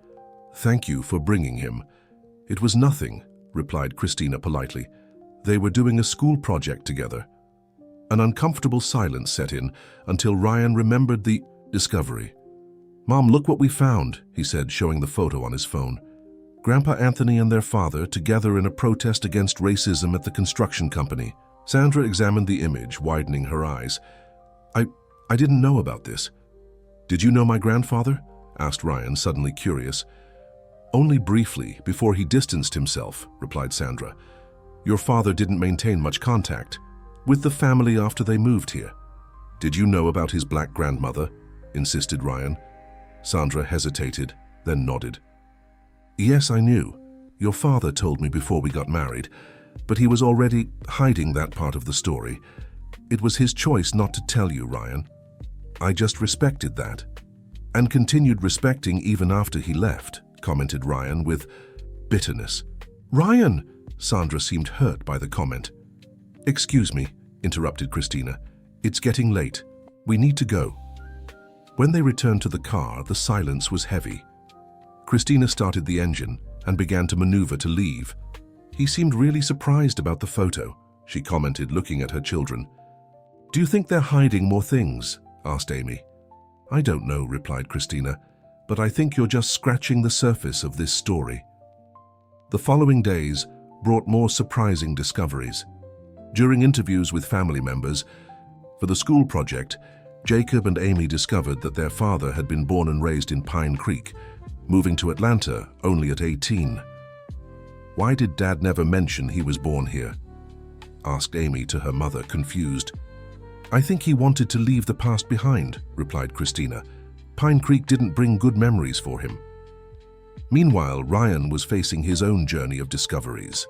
"Thank you for bringing him." "It was nothing," replied Christina politely. "They were doing a school project together." An uncomfortable silence set in until Ryan remembered the discovery. "Mom, look what we found," he said, showing the photo on his phone. "Grandpa Anthony and their father together in a protest against racism at the construction company." Sandra examined the image, widening her eyes. I didn't know about this." "Did you know my grandfather?" asked Ryan, suddenly curious. "Only briefly, before he distanced himself," replied Sandra. "Your father didn't maintain much contact with the family after they moved here." "Did you know about his black grandmother?" insisted Ryan. Sandra hesitated, then nodded. "Yes, I knew. Your father told me before we got married, but he was already hiding that part of the story. It was his choice not to tell you, Ryan. I just respected that, and continued respecting even after he left," commented Ryan with bitterness. "Ryan!" Sandra seemed hurt by the comment. "Excuse me," interrupted Christina. "It's getting late. We need to go." When they returned to the car, the silence was heavy. Christina started the engine and began to maneuver to leave. "He seemed really surprised about the photo," she commented, looking at her children. "Do you think they're hiding more things?" asked Amy. "I don't know," replied Christina, "but I think you're just scratching the surface of this story." The following days brought more surprising discoveries. During interviews with family members for the school project, Jacob and Amy discovered that their father had been born and raised in Pine Creek, moving to Atlanta only at 18. "Why did Dad never mention he was born here?" asked Amy to her mother, confused. "I think he wanted to leave the past behind," replied Christina. "Pine Creek didn't bring good memories for him." Meanwhile, Ryan was facing his own journey of discoveries.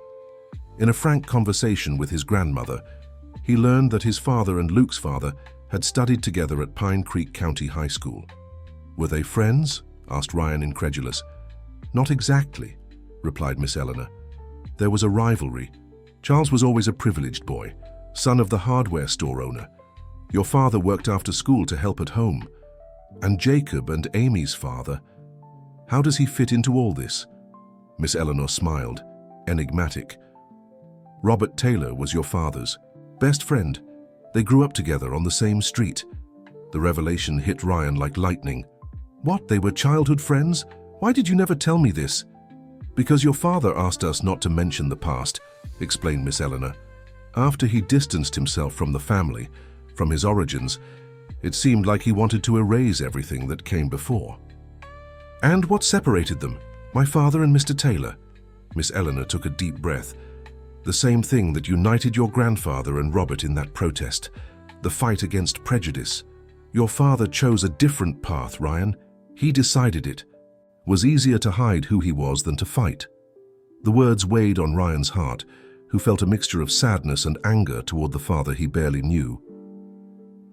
In a frank conversation with his grandmother, he learned that his father and Luke's father had studied together at Pine Creek County High School. Were they friends? Asked Ryan, incredulous. Not exactly, replied Miss Eleanor. There was a rivalry. Charles was always a privileged boy, son of the hardware store owner. Your father worked after school to help at home. And Jacob and Amy's father. How does he fit into all this? Miss Eleanor smiled, enigmatic. Robert Taylor was your father's best friend. They grew up together on the same street. The revelation hit Ryan like lightning. What, they were childhood friends? Why did you never tell me this? Because your father asked us not to mention the past, explained Miss Eleanor. After he distanced himself from the family, from his origins, it seemed like he wanted to erase everything that came before. And what separated them? My father and Mr. Taylor. Miss Eleanor took a deep breath. The same thing that united your grandfather and Robert in that protest, the fight against prejudice. Your father chose a different path, Ryan. He decided it. Was easier to hide who he was than to fight. The words weighed on Ryan's heart, who felt a mixture of sadness and anger toward the father he barely knew.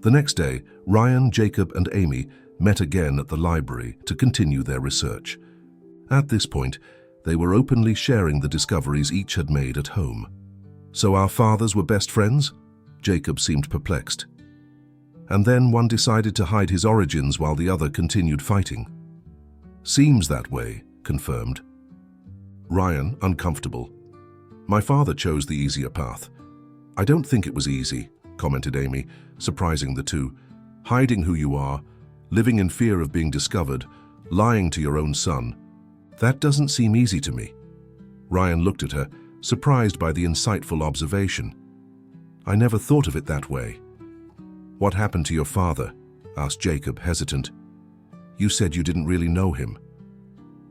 The next day, Ryan, Jacob, and Amy met again at the library to continue their research. At this point, they were openly sharing the discoveries each had made at home. So our fathers were best friends? Jacob seemed perplexed. And then one decided to hide his origins while the other continued fighting. Seems that way, confirmed. Ryan, uncomfortable. My father chose the easier path. I don't think it was easy, commented Amy, surprising the two. Hiding who you are, living in fear of being discovered, lying to your own son. That doesn't seem easy to me. Ryan looked at her, surprised by the insightful observation. I never thought of it that way. What happened to your father? Asked Jacob, hesitant. You said you didn't really know him.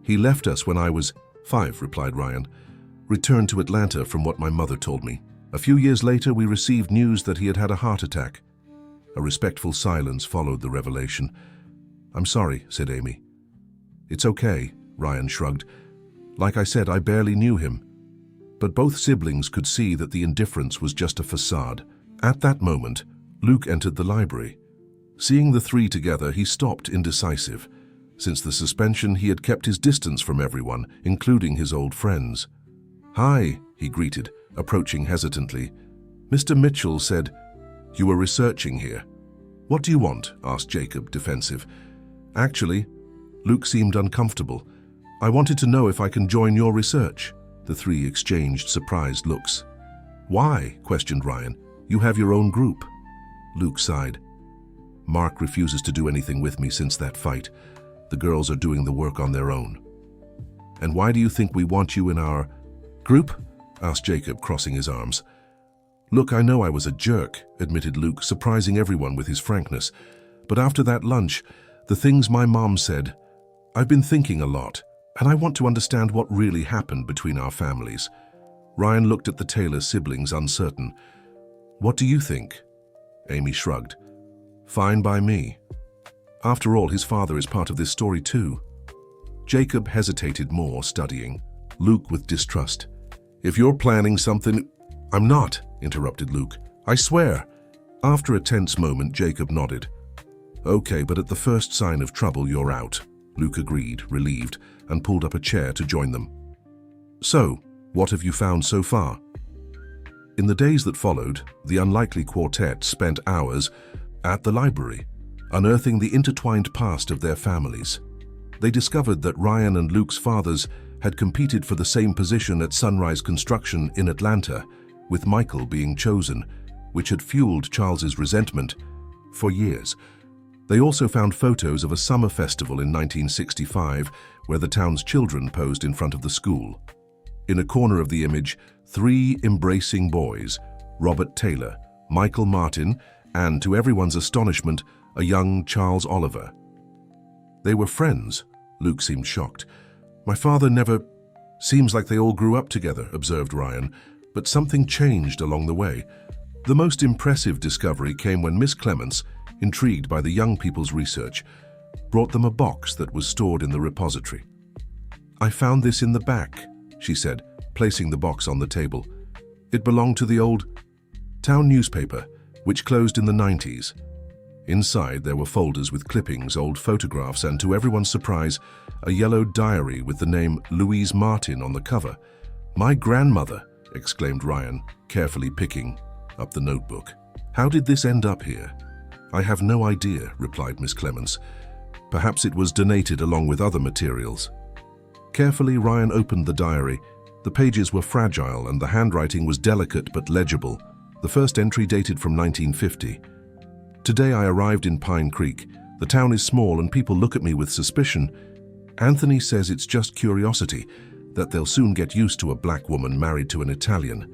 He left us when I was 5, replied Ryan. Returned to Atlanta from what my mother told me. A few years later, we received news that he had had a heart attack. A respectful silence followed the revelation. I'm sorry, said Amy. It's okay, Ryan shrugged. Like I said, I barely knew him. But both siblings could see that the indifference was just a facade. At that moment, Luke entered the library. Seeing the three together, he stopped, indecisive. Since the suspension, he had kept his distance from everyone, including his old friends. Hi, he greeted, approaching hesitantly. Mr. Mitchell said, You were researching here. What do you want? Asked Jacob, defensive. Actually, Luke seemed uncomfortable. I wanted to know if I can join your research. The three exchanged surprised looks. Why? Questioned Ryan. You have your own group. Luke sighed. Mark refuses to do anything with me since that fight. The girls are doing the work on their own. And why do you think we want you in our group? Asked Jacob, crossing his arms. Look, I know I was a jerk, admitted Luke, surprising everyone with his frankness. But after that lunch, the things my mom said, I've been thinking a lot, and I want to understand what really happened between our families. Ryan looked at the Taylor siblings, uncertain. What do you think? Amy shrugged. Fine by me. After all, his father is part of this story too. Jacob hesitated more, studying. Luke with distrust. If you're planning something... I'm not, interrupted Luke. I swear. After a tense moment, Jacob nodded. Okay, but at the first sign of trouble, you're out. Luke agreed, relieved, and pulled up a chair to join them. So, what have you found so far? In the days that followed, the unlikely quartet spent hours at the library, unearthing the intertwined past of their families. They discovered that Ryan and Luke's fathers had competed for the same position at Sunrise Construction in Atlanta, with Michael being chosen, which had fueled Charles's resentment for years. They also found photos of a summer festival in 1965 where the town's children posed in front of the school. In a corner of the image, 3 embracing boys, Robert Taylor, Michael Martin, and, to everyone's astonishment, a young Charles Oliver. They were friends. Luke seemed shocked. My father never... Seems like they all grew up together, observed Ryan, but something changed along the way. The most impressive discovery came when Miss Clements, intrigued by the young people's research, brought them a box that was stored in the repository. I found this in the back, she said, placing the box on the table. It belonged to the old town newspaper, which closed in the 90s. Inside, there were folders with clippings, old photographs, and to everyone's surprise, a yellow diary with the name Louise Martin on the cover. "My grandmother!" exclaimed Ryan, carefully picking up the notebook. "How did this end up here?" "I have no idea," replied Miss Clements. "Perhaps it was donated along with other materials." Carefully, Ryan opened the diary. The pages were fragile and the handwriting was delicate but legible. The first entry dated from 1950. "Today I arrived in Pine Creek. The town is small and people look at me with suspicion. Anthony says it's just curiosity, that they'll soon get used to a black woman married to an Italian.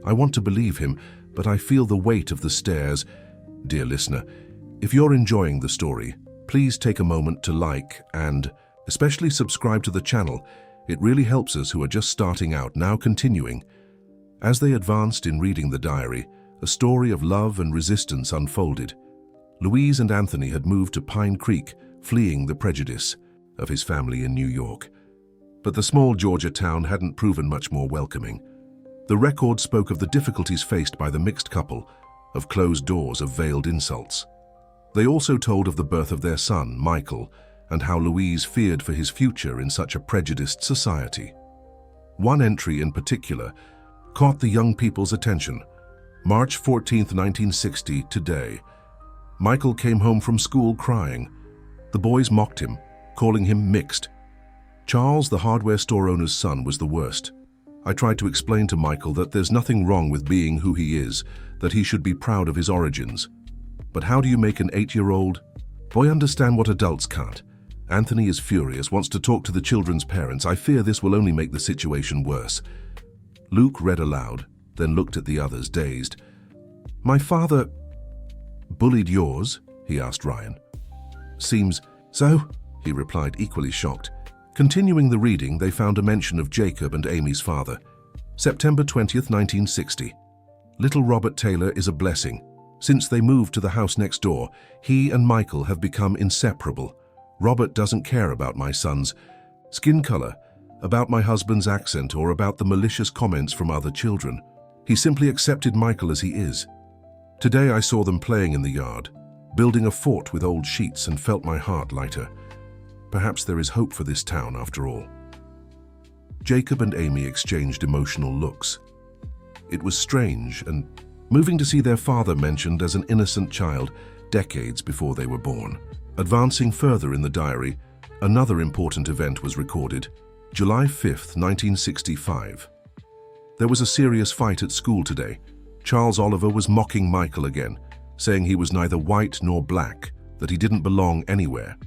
I want to believe him, but I feel the weight of the stares. Dear listener, if you're enjoying the story, please take a moment to like and especially subscribe to the channel. It really helps us who are just starting out. Now continuing. As they advanced in reading the diary, a story of love and resistance unfolded. Louise and Anthony had moved to Pine Creek, fleeing the prejudice of his family in New York. But the small Georgia town hadn't proven much more welcoming. The record spoke of the difficulties faced by the mixed couple, of closed doors, of veiled insults. They also told of the birth of their son, Michael, and how Louise feared for his future in such a prejudiced society. One entry in particular caught the young people's attention. March 14, 1960, today. Michael came home from school crying. The boys mocked him, calling him mixed. Charles, the hardware store owner's son, was the worst. I tried to explain to Michael that there's nothing wrong with being who he is, that he should be proud of his origins. But how do you make an 8-year-old boy understand what adults can't? Anthony is furious, wants to talk to the children's parents. I fear this will only make the situation worse. Luke read aloud, then looked at the others, dazed. My father bullied yours? He asked Ryan. Seems so, he replied, equally shocked. Continuing the reading, they found a mention of Jacob and Amy's father. September 20th, 1960. Little Robert Taylor is a blessing. Since they moved to the house next door, he and Michael have become inseparable. Robert doesn't care about my son's skin color, about my husband's accent, or about the malicious comments from other children. He simply accepted Michael as he is. Today I saw them playing in the yard, building a fort with old sheets, and felt my heart lighter. Perhaps there is hope for this town after all. Jacob and Amy exchanged emotional looks. It was strange and moving to see their father mentioned as an innocent child decades before they were born. Advancing further in the diary, another important event was recorded. July 5th, 1965. There was a serious fight at school today. Charles Oliver was mocking Michael again, saying he was neither white nor black, that he didn't belong anywhere.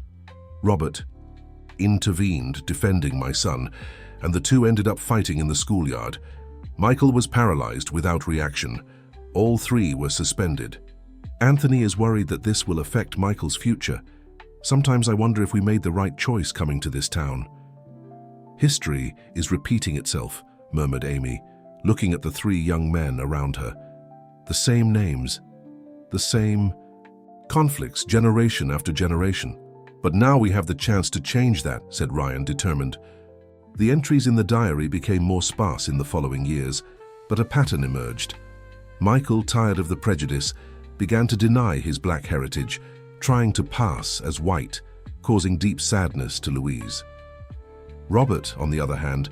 Robert intervened, defending my son, and the two ended up fighting in the schoolyard. Michael was paralyzed without reaction. All three were suspended. Anthony is worried that this will affect Michael's future. Sometimes I wonder if we made the right choice coming to this town. History is repeating itself, murmured Amy, looking at the three young men around her. The same names, the same conflicts, generation after generation. But now we have the chance to change that, said Ryan, determined. The entries in the diary became more sparse in the following years, but a pattern emerged. Michael, tired of the prejudice, began to deny his black heritage, trying to pass as white, causing deep sadness to Louise. Robert, on the other hand,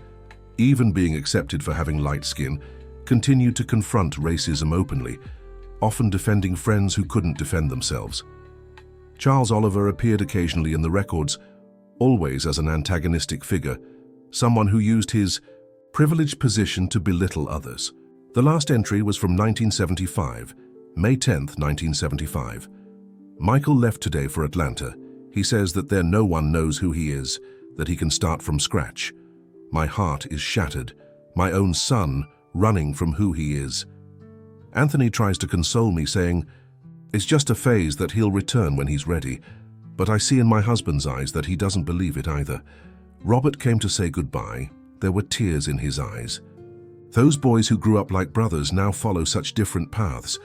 even being accepted for having light skin, continued to confront racism openly, often defending friends who couldn't defend themselves. Charles Oliver appeared occasionally in the records, always as an antagonistic figure, someone who used his privileged position to belittle others. The last entry was from 1975, May 10th, 1975. Michael left today for Atlanta. He says that there no one knows who he is, that he can start from scratch. My heart is shattered, my own son running from who he is. Anthony tries to console me, saying, it's just a phase, that he'll return when he's ready. But I see in my husband's eyes that he doesn't believe it either. Robert came to say goodbye. There were tears in his eyes. Those boys who grew up like brothers now follow such different paths,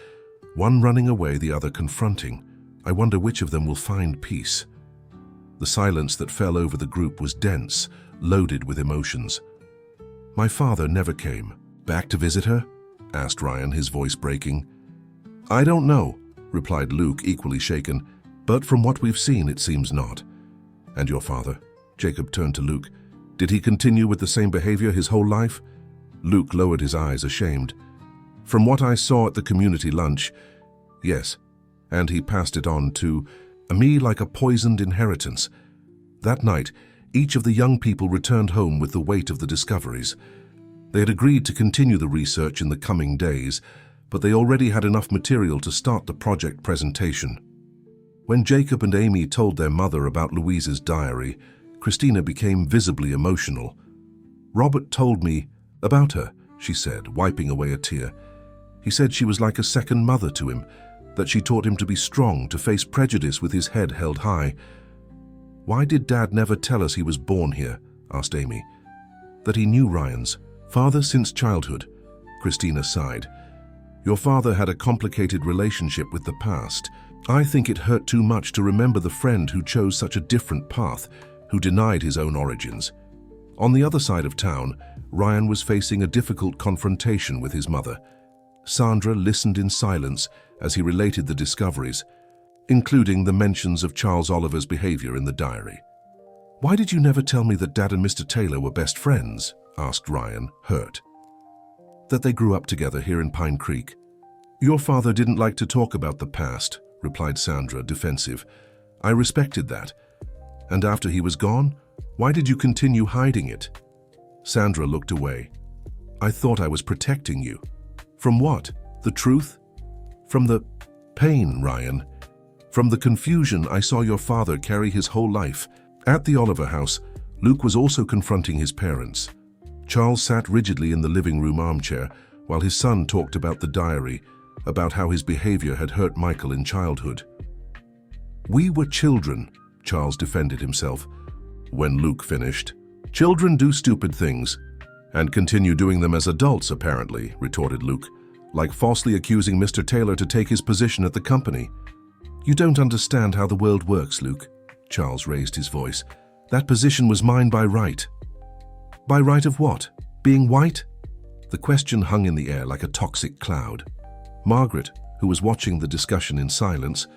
one running away, the other confronting. I wonder which of them will find peace. The silence that fell over the group was dense, loaded with emotions. My father never came. Back to visit her? Asked Ryan, his voice breaking. I don't know. replied Luke, equally shaken. "But from what we've seen, it seems not." "And your father?" Jacob turned to Luke. "Did he continue with the same behavior his whole life?" Luke lowered his eyes, ashamed. "From what I saw at the community lunch, yes. And he passed it on to me like a poisoned inheritance." That night, each of the young people returned home with the weight of the discoveries. They had agreed to continue the research in the coming days, but they already had enough material to start the project presentation. When Jacob and Amy told their mother about Louise's diary, Christina became visibly emotional. "Robert told me about her," she said, wiping away a tear. "He said she was like a second mother to him, that she taught him to be strong, to face prejudice with his head held high." "Why did Dad never tell us he was born here?" asked Amy. "That he knew Ryan's father since childhood," Christina sighed. "Your father had a complicated relationship with the past. I think it hurt too much to remember the friend who chose such a different path, who denied his own origins." On the other side of town, Ryan was facing a difficult confrontation with his mother. Sandra listened in silence as he related the discoveries, including the mentions of Charles Oliver's behavior in the diary. "Why did you never tell me that Dad and Mr. Taylor were best friends?" asked Ryan, hurt. "That they grew up together here in Pine Creek." "Your father didn't like to talk about the past," replied Sandra, defensive. "I respected that. And after he was gone, why did you continue hiding it?" Sandra looked away. "I thought I was protecting you." "From what? The truth?" "From the pain, Ryan. From the confusion I saw your father carry his whole life." At the Oliver house, Luke was also confronting his parents. Charles sat rigidly in the living room armchair while his son talked about the diary, about how his behavior had hurt Michael in childhood. "We were children," Charles defended himself. When Luke finished, "Children do stupid things, and continue doing them as adults, apparently," retorted Luke, "like falsely accusing Mr. Taylor to take his position at the company." "You don't understand how the world works, Luke," Charles raised his voice. "That position was mine by right." "By right of what? Being white?" The question hung in the air like a toxic cloud. Margaret, who was watching the discussion in silence,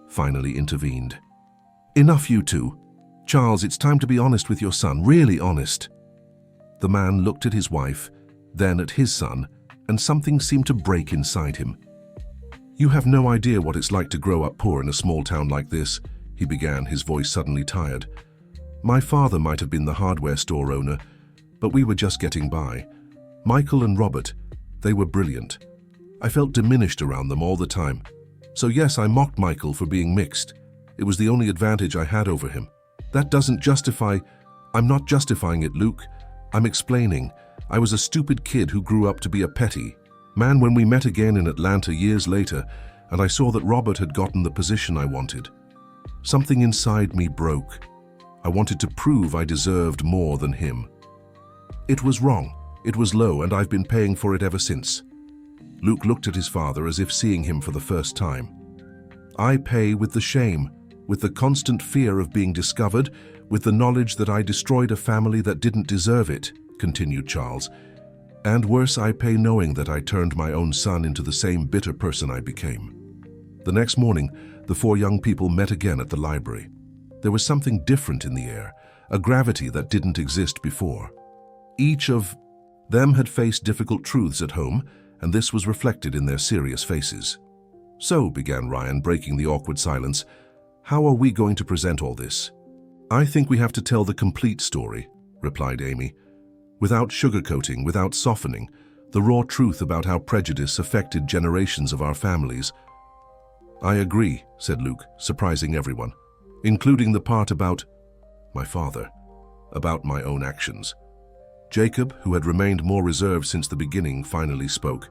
finally intervened. "Enough, you two. Charles, it's time to be honest with your son, really honest." The man looked at his wife, then at his son, and something seemed to break inside him. "You have no idea what it's like to grow up poor in a small town like this," he began, his voice suddenly tired. "My father might have been the hardware store owner, but we were just getting by. Michael and Robert, they were brilliant. I felt diminished around them all the time. So yes, I mocked Michael for being mixed. It was the only advantage I had over him. That doesn't justify—" "I'm not justifying it, Luke. I'm explaining. I was a stupid kid who grew up to be a petty man when we met again in Atlanta years later, and I saw that Robert had gotten the position I wanted. Something inside me broke. I wanted to prove I deserved more than him. It was wrong. It was low, and I've been paying for it ever since." Luke looked at his father as if seeing him for the first time. "I pay with the shame, with the constant fear of being discovered, with the knowledge that I destroyed a family that didn't deserve it," continued Charles. "And worse, I pay knowing that I turned my own son into the same bitter person I became." The next morning, the four young people met again at the library. There was something different in the air, a gravity that didn't exist before. Each of them had faced difficult truths at home, and this was reflected in their serious faces. "So," began Ryan, breaking the awkward silence, "how are we going to present all this?" "I think we have to tell the complete story," replied Amy. "Without sugarcoating, without softening, the raw truth about how prejudice affected generations of our families." "I agree," said Luke, surprising everyone, "including the part about my father, about my own actions." Jacob, who had remained more reserved since the beginning, finally spoke.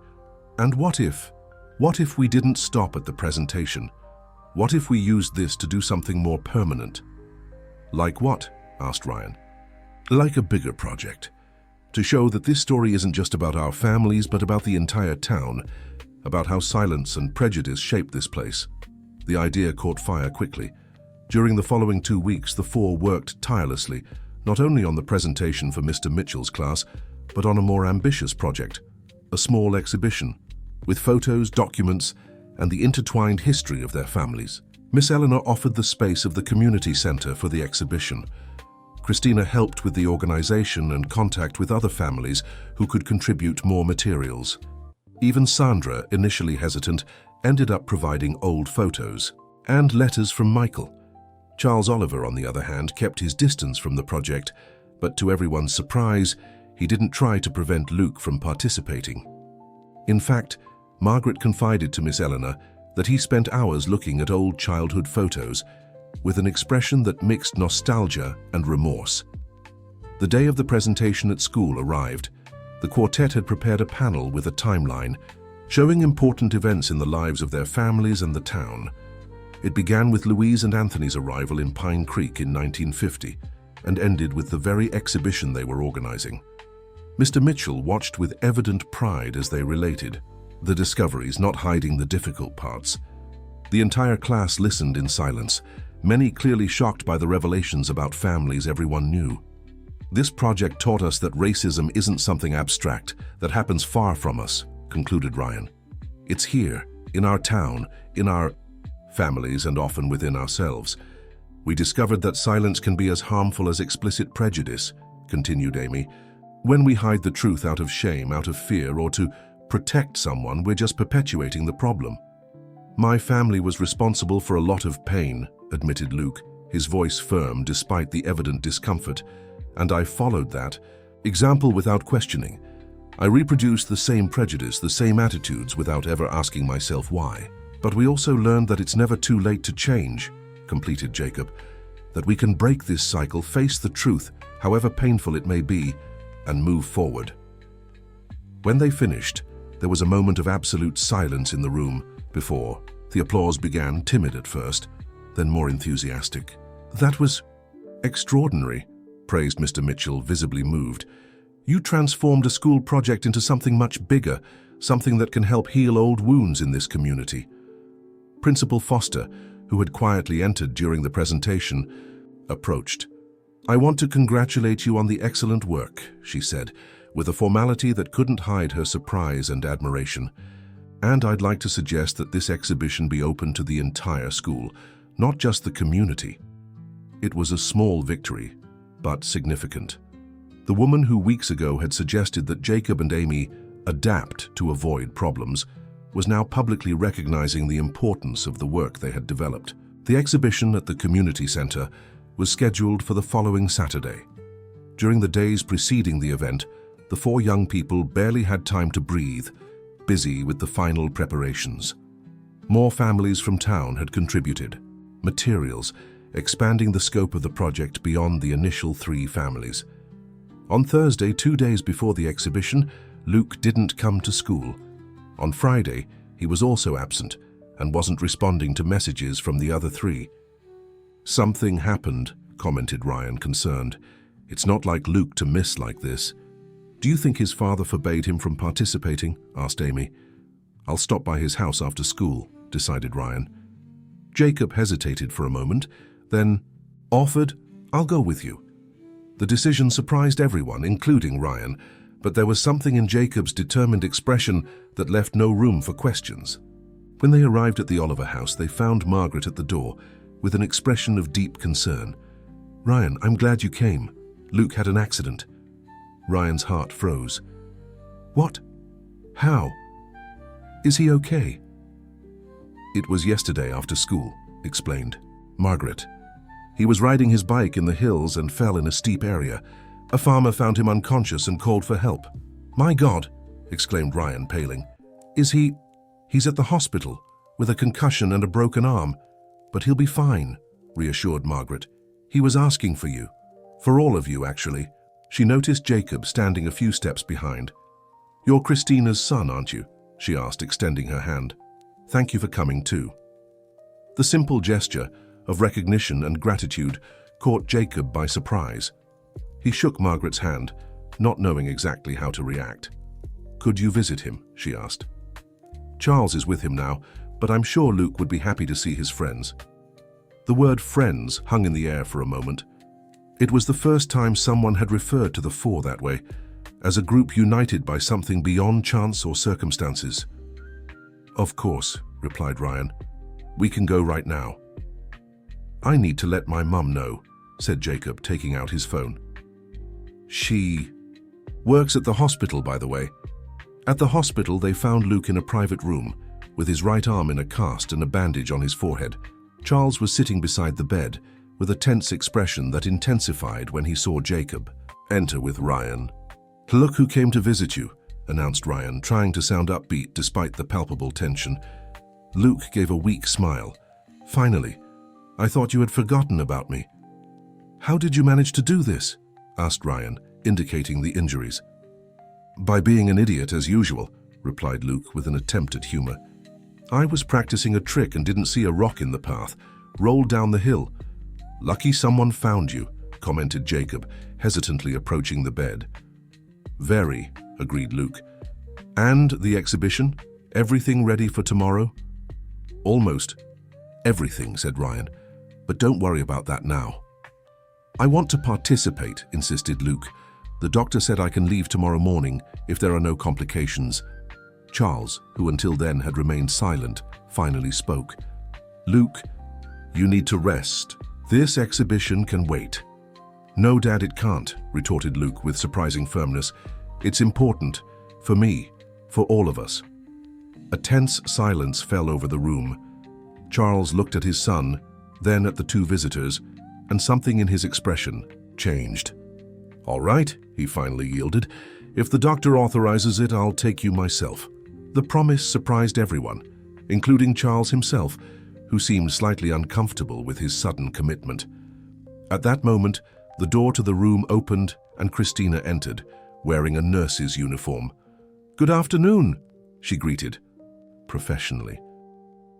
"And what if we didn't stop at the presentation? What if we used this to do something more permanent?" "Like what?" asked Ryan. "Like a bigger project. To show that this story isn't just about our families, but about the entire town, about how silence and prejudice shaped this place." The idea caught fire quickly. During the following 2 weeks, the four worked tirelessly, not only on the presentation for Mr. Mitchell's class, but on a more ambitious project, a small exhibition, with photos, documents, and the intertwined history of their families. Miss Eleanor offered the space of the community center for the exhibition. Christina helped with the organization and contact with other families who could contribute more materials. Even Sandra, initially hesitant, ended up providing old photos and letters from Michael. Charles Oliver, on the other hand, kept his distance from the project, but to everyone's surprise, he didn't try to prevent Luke from participating. In fact, Margaret confided to Miss Eleanor that he spent hours looking at old childhood photos with an expression that mixed nostalgia and remorse. The day of the presentation at school arrived. The quartet had prepared a panel with a timeline showing important events in the lives of their families and the town. It began with Louise and Anthony's arrival in Pine Creek in 1950 and ended with the very exhibition they were organizing. Mr. Mitchell watched with evident pride as they related the discoveries, not hiding the difficult parts. The entire class listened in silence, many clearly shocked by the revelations about families everyone knew. This project taught us that racism isn't something abstract that happens far from us, concluded Ryan. It's here, in our town, in our families, and often within ourselves. We discovered that silence can be as harmful as explicit prejudice, continued Amy. When we hide the truth out of shame, out of fear, or to protect someone, we're just perpetuating the problem. My family was responsible for a lot of pain, admitted Luke, his voice firm despite the evident discomfort, and I followed that example without questioning. I reproduced the same prejudice, the same attitudes without ever asking myself why. But we also learned that it's never too late to change, completed Jacob, that we can break this cycle, face the truth, however painful it may be, and move forward. When they finished, there was a moment of absolute silence in the room before the applause began, timid at first, then more enthusiastic. That was extraordinary, praised Mr. Mitchell, visibly moved. You transformed a school project into something much bigger, something that can help heal old wounds in this community. Principal Foster, who had quietly entered during the presentation, approached. I want to congratulate you on the excellent work, she said, with a formality that couldn't hide her surprise and admiration. And I'd like to suggest that this exhibition be open to the entire school, not just the community. It was a small victory, but significant. The woman who weeks ago had suggested that Jacob and Amy adapt to avoid problems was now publicly recognizing the importance of the work they had developed. The exhibition at the community center was scheduled for the following Saturday. During the days preceding the event, the four young people barely had time to breathe, busy with the final preparations. More families from town had contributed materials, expanding the scope of the project beyond the initial 3 families. On Thursday, 2 days before the exhibition, Luke didn't come to school. On Friday, he was also absent and wasn't responding to messages from the other 3. Something happened, commented Ryan, concerned. It's not like Luke to miss like this. Do you think his father forbade him from participating? Asked Amy. I'll stop by his house after school, decided Ryan. Jacob hesitated for a moment, then offered, I'll go with you. The decision surprised everyone, including Ryan, but there was something in Jacob's determined expression that left no room for questions. When they arrived at the Oliver house, they found Margaret at the door with an expression of deep concern. Ryan, I'm glad you came. Luke had an accident. Ryan's heart froze. What? How? Is he okay? It was yesterday after school, explained Margaret. He was riding his bike in the hills and fell in a steep area. A farmer found him unconscious and called for help. My God, exclaimed Ryan, paling. He's at the hospital with a concussion and a broken arm, but he'll be fine, reassured Margaret. He was asking for you. For all of you, actually. She noticed Jacob standing a few steps behind. You're Christina's son, aren't you? She asked, extending her hand. Thank you for coming too. The simple gesture of recognition and gratitude caught Jacob by surprise. He shook Margaret's hand, not knowing exactly how to react. Could you visit him? She asked. Charles is with him now, but I'm sure Luke would be happy to see his friends. The word friends hung in the air for a moment. It was the first time someone had referred to the four that way, as a group united by something beyond chance or circumstances. Of course, replied Ryan. "We can go right now." "I need to let my mum know," said Jacob, taking out his phone. "She works at the hospital, by the way." At the hospital, they found Luke in a private room, with his right arm in a cast and a bandage on his forehead. Charles was sitting beside the bed, with a tense expression that intensified when he saw Jacob enter with Ryan. "Look who came to visit you," announced Ryan, trying to sound upbeat despite the palpable tension. Luke gave a weak smile. "Finally, I thought you had forgotten about me." "How did you manage to do this?" asked Ryan, indicating the injuries. "By being an idiot as usual," replied Luke with an attempt at humor. "I was practicing a trick and didn't see a rock in the path. Rolled down the hill. Lucky someone found you," commented Jacob, hesitantly approaching the bed. "Very," agreed Luke. "And the exhibition? Everything ready for tomorrow?" "Almost everything," said Ryan. "But don't worry about that now." "I want to participate," insisted Luke. "The doctor said I can leave tomorrow morning if there are no complications." Charles, who until then had remained silent, finally spoke. "Luke, you need to rest. This exhibition can wait." "No, Dad, it can't," retorted Luke with surprising firmness. "It's important. For me. For all of us." A tense silence fell over the room. Charles looked at his son, then at the two visitors, and something in his expression changed. "All right," he finally yielded. "If the doctor authorizes it, I'll take you myself." The promise surprised everyone, including Charles himself, who seemed slightly uncomfortable with his sudden commitment. At that moment, the door to the room opened and Christina entered, wearing a nurse's uniform. "Good afternoon," she greeted, professionally.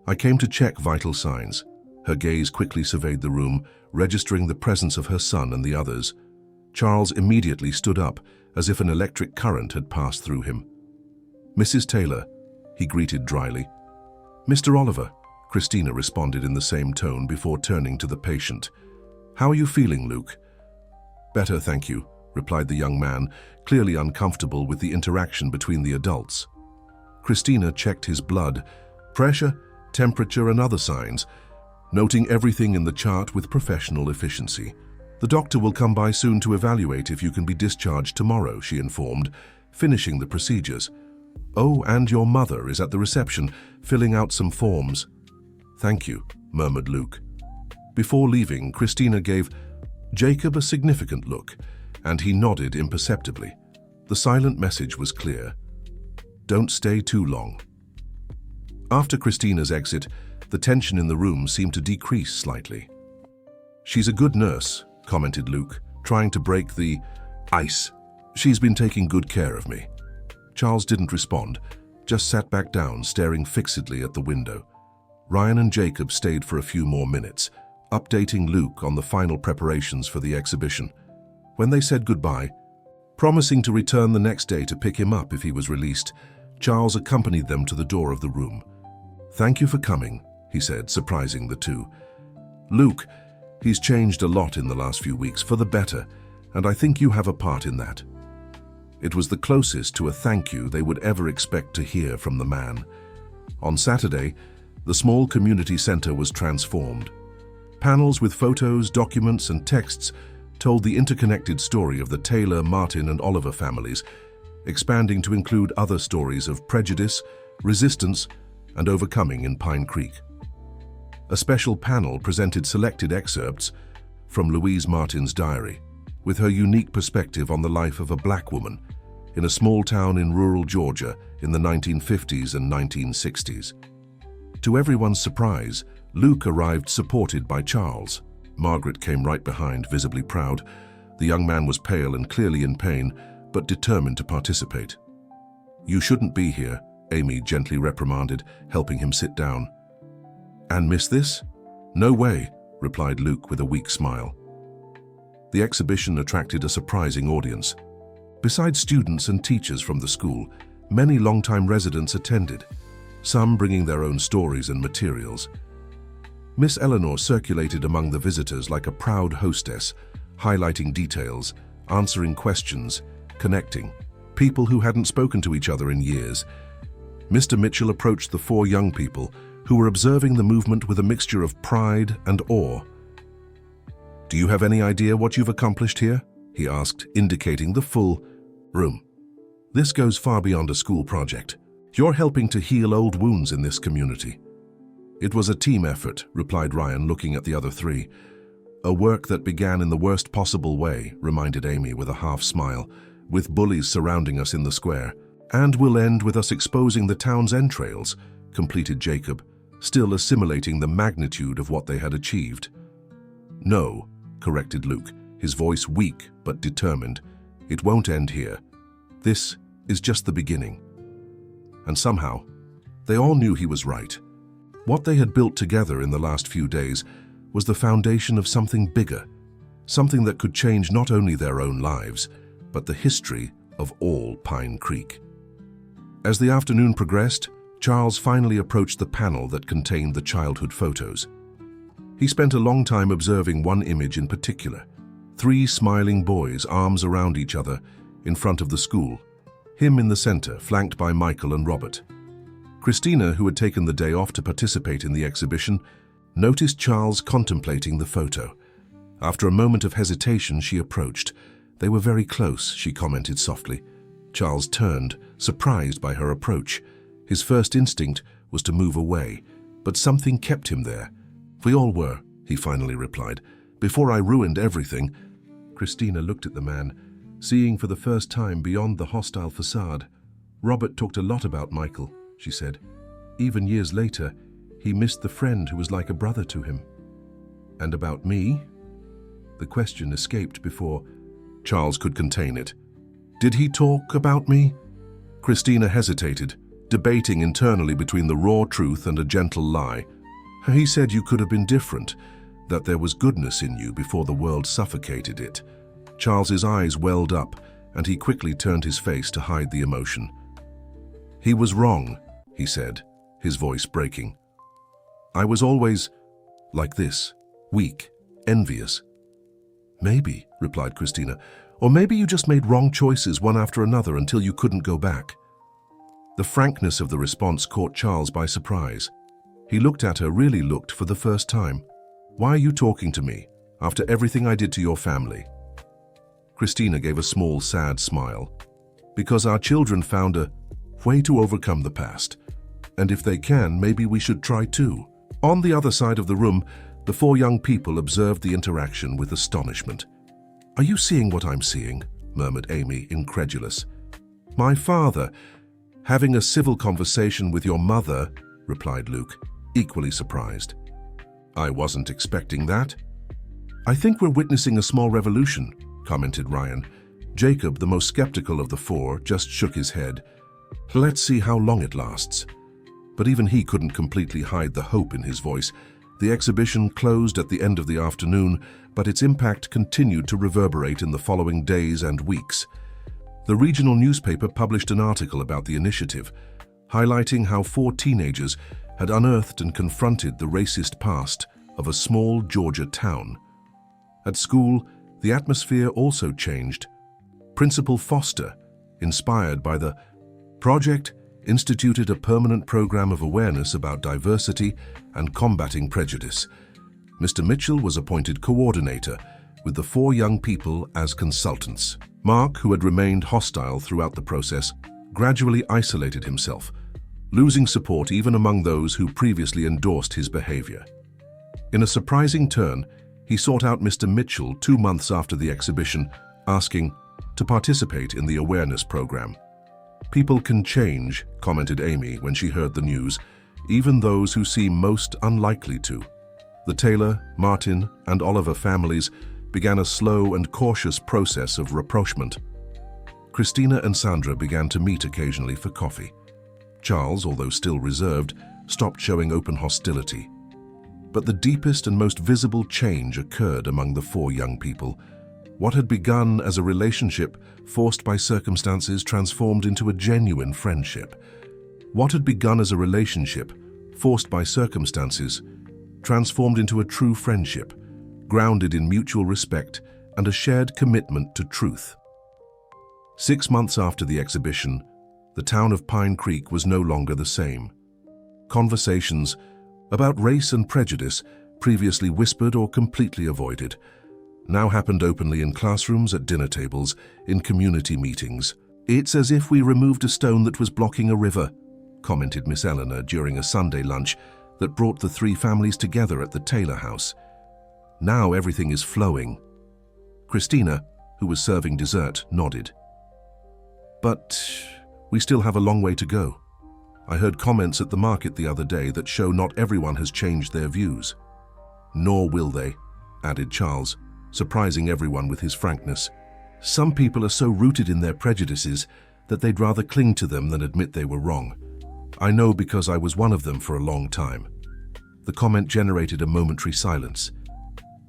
"I came to check vital signs." Her gaze quickly surveyed the room, registering the presence of her son and the others. Charles immediately stood up, as if an electric current had passed through him. "Mrs. Taylor," he greeted dryly. "Mr. Oliver," Christina responded in the same tone before turning to the patient. "How are you feeling, Luke?" "Better, thank you," replied the young man, clearly uncomfortable with the interaction between the adults. Christina checked his blood, pressure, temperature, and other signs, noting everything in the chart with professional efficiency. "The doctor will come by soon to evaluate if you can be discharged tomorrow," she informed, finishing the procedures. "Oh, and your mother is at the reception, filling out some forms." "Thank you," murmured Luke. Before leaving, Christina gave Jacob a significant look, and he nodded imperceptibly. The silent message was clear. Don't stay too long. After Christina's exit, the tension in the room seemed to decrease slightly. "She's a good nurse," commented Luke, trying to break the ice. "She's been taking good care of me." Charles didn't respond, just sat back down, staring fixedly at the window. Ryan and Jacob stayed for a few more minutes, updating Luke on the final preparations for the exhibition. When they said goodbye, promising to return the next day to pick him up if he was released, Charles accompanied them to the door of the room. "Thank you for coming," he said, surprising the two. "Luke, he's changed a lot in the last few weeks, for the better, and I think you have a part in that." It was the closest to a thank you they would ever expect to hear from the man. On Saturday, the small community center was transformed. Panels with photos, documents, and texts told the interconnected story of the Taylor, Martin, and Oliver families, expanding to include other stories of prejudice, resistance, and overcoming in Pine Creek. A special panel presented selected excerpts from Louise Martin's diary, with her unique perspective on the life of a black woman in a small town in rural Georgia in the 1950s and 1960s. To everyone's surprise, Luke arrived supported by Charles. Margaret came right behind, visibly proud. The young man was pale and clearly in pain, but determined to participate. "You shouldn't be here," Amy gently reprimanded, helping him sit down. "And miss this?" "No way," replied Luke with a weak smile. The exhibition attracted a surprising audience. Besides students and teachers from the school, many longtime residents attended, some bringing their own stories and materials. Miss Eleanor circulated among the visitors like a proud hostess, highlighting details, answering questions, connecting, people who hadn't spoken to each other in years. Mr. Mitchell approached the four young people, who were observing the movement with a mixture of pride and awe. "Do you have any idea what you've accomplished here?" he asked, indicating the full room. "This goes far beyond a school project. You're helping to heal old wounds in this community." "It was a team effort," replied Ryan, looking at the other three. "A work that began in the worst possible way," reminded Amy with a half smile, "with bullies surrounding us in the square. And will end with us exposing the town's entrails," completed Jacob, still assimilating the magnitude of what they had achieved. "No," corrected Luke, his voice weak but determined. "It won't end here. This is just the beginning." And somehow, they all knew he was right. What they had built together in the last few days was the foundation of something bigger, something that could change not only their own lives, but the history of all Pine Creek. As the afternoon progressed, Charles finally approached the panel that contained the childhood photos. He spent a long time observing one image in particular: 3 smiling boys, arms around each other, in front of the school, him in the center, flanked by Michael and Robert. Christina, who had taken the day off to participate in the exhibition, noticed Charles contemplating the photo. After a moment of hesitation, she approached. "They were very close," she commented softly. Charles turned, surprised by her approach. His first instinct was to move away, but something kept him there. "We all were," he finally replied, "before I ruined everything." Christina looked at the man, seeing for the first time beyond the hostile facade. "Robert talked a lot about Michael," she said. "Even years later, he missed the friend who was like a brother to him." "And about me?" The question escaped before Charles could contain it. "Did he talk about me?" Christina hesitated, debating internally between the raw truth and a gentle lie. "He said you could have been different, that there was goodness in you before the world suffocated it." Charles's eyes welled up, and he quickly turned his face to hide the emotion. "He was wrong," he said, his voice breaking. "I was always like this, weak, envious." "Maybe," replied Christina, "or maybe you just made wrong choices one after another until you couldn't go back." The frankness of the response caught Charles by surprise. He looked at her, really looked for the first time. "Why are you talking to me, after everything I did to your family?" Christina gave a small, sad smile. "Because our children found a way to overcome the past. And if they can, maybe we should try too." On the other side of the room, the 4 young people observed the interaction with astonishment. "Are you seeing what I'm seeing?" murmured Amy, incredulous. "My father, having a civil conversation with your mother," replied Luke, equally surprised. "I wasn't expecting that." "I think we're witnessing a small revolution," commented Ryan. Jacob, the most skeptical of the 4, just shook his head. "Let's see how long it lasts." But even he couldn't completely hide the hope in his voice. The exhibition closed at the end of the afternoon, but its impact continued to reverberate in the following days and weeks. The regional newspaper published an article about the initiative, highlighting how 4 teenagers had unearthed and confronted the racist past of a small Georgia town. At school, the atmosphere also changed. Principal Foster, inspired by the project, instituted a permanent program of awareness about diversity and combating prejudice. Mr. Mitchell was appointed coordinator, with the 4 young people as consultants. Mark, who had remained hostile throughout the process, gradually isolated himself, losing support even among those who previously endorsed his behavior. In a surprising turn, he sought out Mr. Mitchell 2 months after the exhibition, asking to participate in the awareness program. "People can change," commented Amy when she heard the news, "even those who seem most unlikely to." The Taylor, Martin, and Oliver families began a slow and cautious process of rapprochement. Christina and Sandra began to meet occasionally for coffee. Charles, although still reserved, stopped showing open hostility. But the deepest and most visible change occurred among the 4 young people. What had begun as a relationship forced by circumstances transformed into a genuine friendship. What had begun as a relationship forced by circumstances transformed into a true friendship, grounded in mutual respect and a shared commitment to truth. 6 months after the exhibition, the town of Pine Creek was no longer the same. Conversations about race and prejudice, previously whispered or completely avoided, now happened openly in classrooms, at dinner tables, in community meetings. "It's as if we removed a stone that was blocking a river," commented Miss Eleanor during a Sunday lunch that brought the three families together at the Taylor house. "Now everything is flowing." Christina, who was serving dessert, nodded. "But we still have a long way to go. I heard comments at the market the other day that show not everyone has changed their views." "Nor will they," added Charles, surprising everyone with his frankness. "Some people are so rooted in their prejudices that they'd rather cling to them than admit they were wrong. I know because I was one of them for a long time." The comment generated a momentary silence.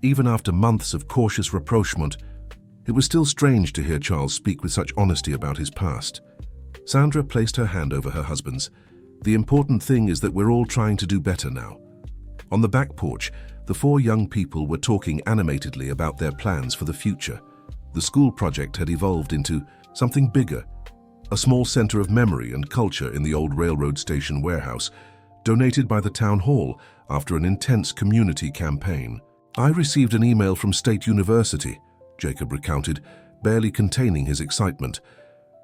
Even after months of cautious rapprochement, it was still strange to hear Charles speak with such honesty about his past. Sandra placed her hand over her husband's. "The important thing is that we're all trying to do better now." On the back porch, the four young people were talking animatedly about their plans for the future. The school project had evolved into something bigger, a small center of memory and culture in the old railroad station warehouse, donated by the town hall after an intense community campaign. "I received an email from State University," Jacob recounted, barely containing his excitement.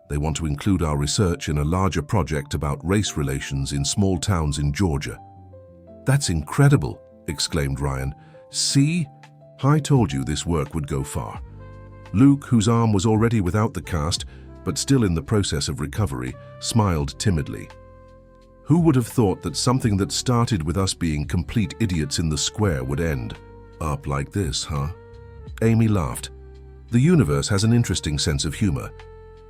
"They want to include our research in a larger project about race relations in small towns in Georgia." "That's incredible," exclaimed Ryan. "See? I told you this work would go far." Luke, whose arm was already without the cast, but still in the process of recovery, smiled timidly. "Who would have thought that something that started with us being complete idiots in the square would end up like this, huh?" Amy laughed. "The universe has an interesting sense of humor.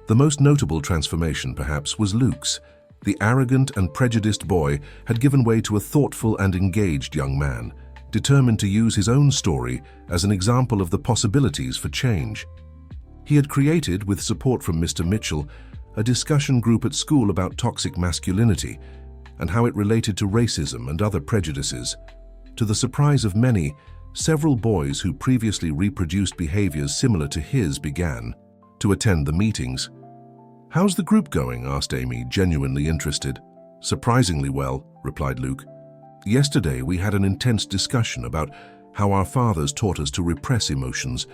The most notable transformation, perhaps, was Luke's. The arrogant and prejudiced boy had given way to a thoughtful and engaged young man, determined to use his own story as an example of the possibilities for change. He had created, with support from Mr. Mitchell, a discussion group at school about toxic masculinity and how it related to racism and other prejudices. To the surprise of many, several boys who previously reproduced behaviors similar to his began to attend the meetings. "How's the group going?" asked Amy, genuinely interested. "Surprisingly well," replied Luke. "Yesterday we had an intense discussion about how our fathers taught us to repress emotions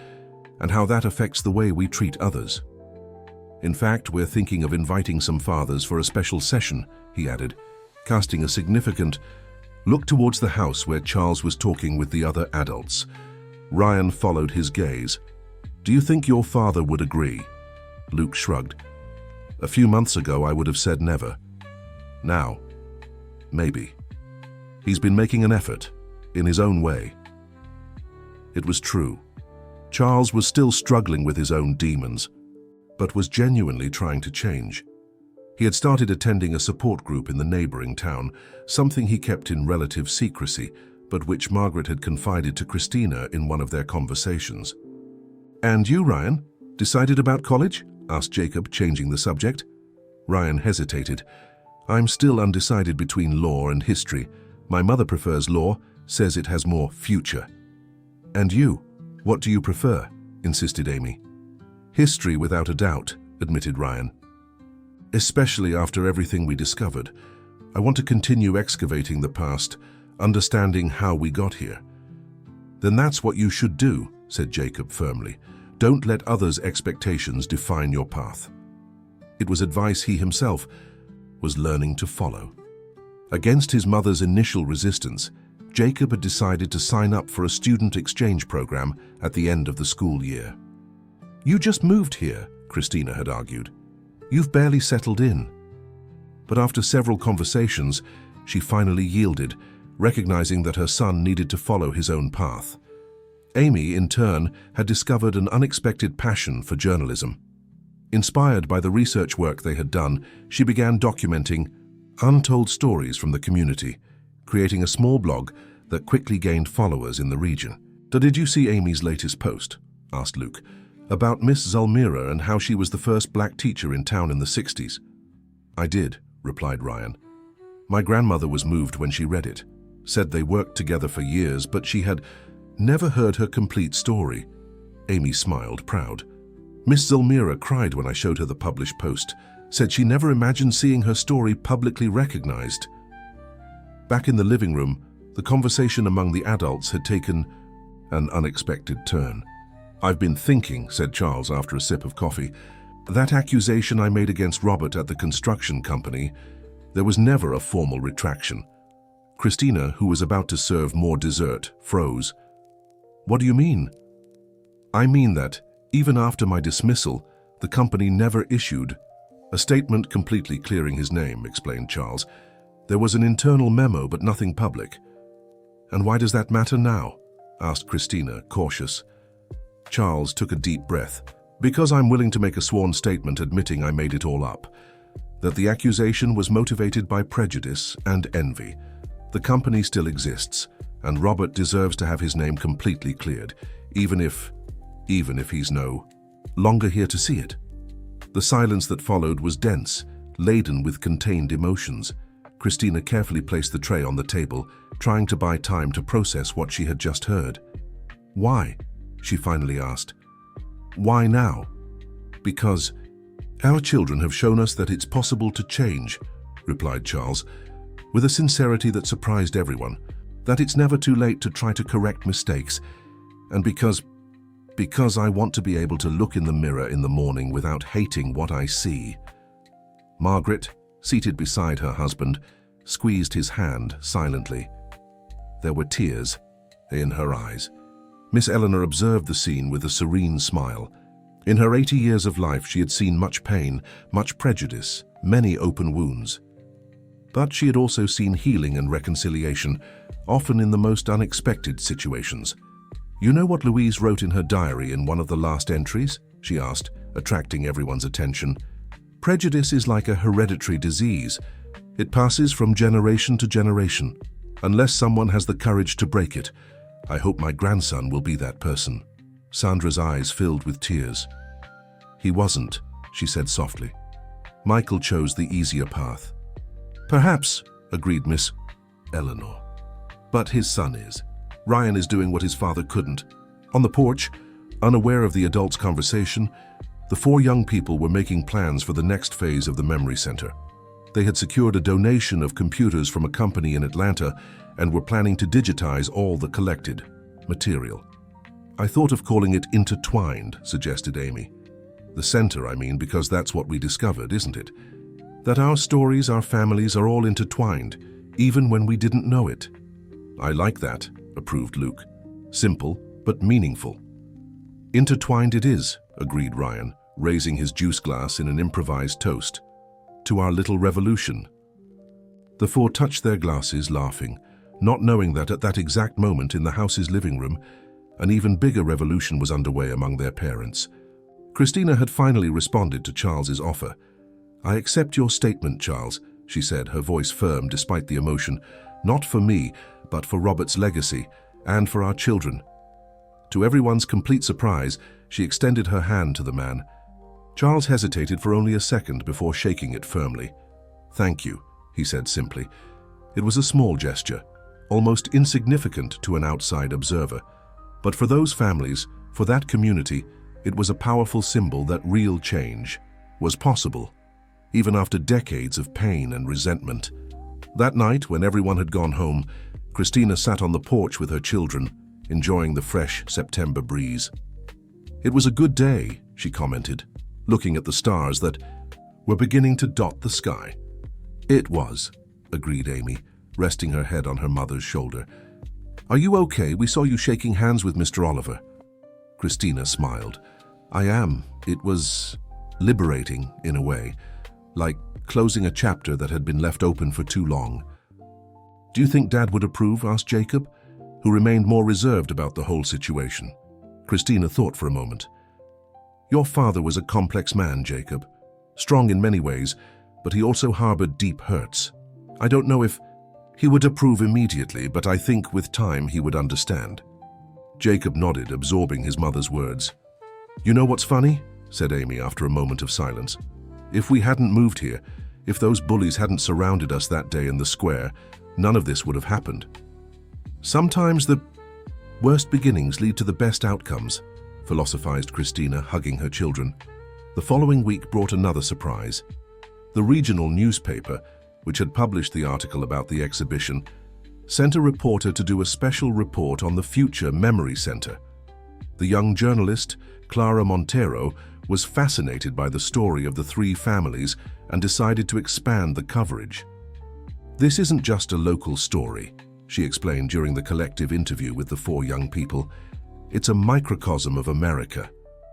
and how that affects the way we treat others. In fact, we're thinking of inviting some fathers for a special session," he added, casting a significant look towards the house where Charles was talking with the other adults. Ryan followed his gaze. "Do you think your father would agree?" Luke shrugged. "A few months ago I would have said never. Now, maybe. He's been making an effort, in his own way." It was true. Charles was still struggling with his own demons, but was genuinely trying to change. He had started attending a support group in the neighboring town, something he kept in relative secrecy, but which Margaret had confided to Christina in one of their conversations. "And you, Ryan, decided about college?" asked Jacob, changing the subject. Ryan hesitated. "I'm still undecided between law and history. My mother prefers law, says it has more future." "And you? What do you prefer?" insisted Amy. "History, without a doubt," admitted Ryan. "Especially after everything we discovered. I want to continue excavating the past, understanding how we got here." "Then that's what you should do," said Jacob firmly. "Don't let others' expectations define your path." It was advice he himself was learning to follow. Against his mother's initial resistance, Jacob had decided to sign up for a student exchange program at the end of the school year. "You just moved here," Christina had argued. "You've barely settled in." But after several conversations, she finally yielded, recognizing that her son needed to follow his own path. Amy, in turn, had discovered an unexpected passion for journalism. Inspired by the research work they had done, she began documenting untold stories from the community, creating a small blog that quickly gained followers in the region. "Did you see Amy's latest post?" asked Luke. "About Miss Zulmira and how she was the first black teacher in town in the 60s. "I did," replied Ryan. "My grandmother was moved when she read it, said they worked together for years, but she had never heard her complete story." Amy smiled, proud. "Miss Zulmira cried when I showed her the published post, said she never imagined seeing her story publicly recognized." Back in the living room, the conversation among the adults had taken an unexpected turn. "I've been thinking," said Charles after a sip of coffee, "that accusation I made against Robert at the construction company, there was never a formal retraction." Christina, who was about to serve more dessert, froze. "What do you mean?" "I mean that, even after my dismissal, the company never issued a statement completely clearing his name," explained Charles. "There was an internal memo, but nothing public." "And why does that matter now?" asked Christina, cautious. Charles took a deep breath. "Because I'm willing to make a sworn statement admitting I made it all up, that the accusation was motivated by prejudice and envy. The company still exists, and Robert deserves to have his name completely cleared, even if he's no longer here to see it." The silence that followed was dense, laden with contained emotions. Christina carefully placed the tray on the table, trying to buy time to process what she had just heard. "Why?" she finally asked. "Why now?" "Because our children have shown us that it's possible to change," replied Charles, with a sincerity that surprised everyone, "that it's never too late to try to correct mistakes, and because I want to be able to look in the mirror in the morning without hating what I see." Margaret, seated beside her husband, squeezed his hand silently. There were tears in her eyes. Miss Eleanor observed the scene with a serene smile. In her 80 years of life, she had seen much pain, much prejudice, many open wounds. But she had also seen healing and reconciliation, often in the most unexpected situations. "You know what Louise wrote in her diary in one of the last entries?" she asked, attracting everyone's attention. "Prejudice is like a hereditary disease. It passes from generation to generation. Unless someone has the courage to break it, I hope my grandson will be that person." Sandra's eyes filled with tears. "He wasn't," she said softly. "Michael chose the easier path." "Perhaps," agreed Miss Eleanor. "But his son is. Ryan is doing what his father couldn't." On the porch, unaware of the adults' conversation, the four young people were making plans for the next phase of the memory center. They had secured a donation of computers from a company in Atlanta and were planning to digitize all the collected material. "I thought of calling it Intertwined," suggested Amy. "The center, I mean, because that's what we discovered, isn't it? That our stories, our families are all intertwined, even when we didn't know it." "I like that," approved Luke. "Simple, but meaningful." "Intertwined it is," agreed Ryan, raising his juice glass in an improvised toast. "To our little revolution." The four touched their glasses, laughing, not knowing that at that exact moment in the house's living room, an even bigger revolution was underway among their parents. Christina had finally responded to Charles's offer. "I accept your statement, Charles," she said, her voice firm despite the emotion. "Not for me, but for Robert's legacy, and for our children." To everyone's complete surprise, she extended her hand to the man. Charles hesitated for only a second before shaking it firmly. "Thank you," he said simply. It was a small gesture, almost insignificant to an outside observer. But for those families, for that community, it was a powerful symbol that real change was possible, even after decades of pain and resentment. That night, when everyone had gone home, Christina sat on the porch with her children, enjoying the fresh September breeze. "It was a good day," she commented, looking at the stars that were beginning to dot the sky. "It was," agreed Amy, resting her head on her mother's shoulder. "Are you okay? We saw you shaking hands with Mr. Oliver." Christina smiled. "I am. It was liberating, in a way, like closing a chapter that had been left open for too long." "Do you think Dad would approve?" asked Jacob, who remained more reserved about the whole situation. Christina thought for a moment. "Your father was a complex man, Jacob. Strong in many ways, but he also harbored deep hurts. I don't know if he would approve immediately, but I think with time he would understand." Jacob nodded, absorbing his mother's words. "You know what's funny?" said Amy after a moment of silence. "If we hadn't moved here, if those bullies hadn't surrounded us that day in the square, none of this would have happened. Sometimes the worst beginnings lead to the best outcomes," philosophized Christina, hugging her children. The following week brought another surprise. The regional newspaper, which had published the article about the exhibition, sent a reporter to do a special report on the future Memory Center. The young journalist, Clara Montero, was fascinated by the story of the three families and decided to expand the coverage. "This isn't just a local story," she explained during the collective interview with the four young people. "It's a microcosm of America,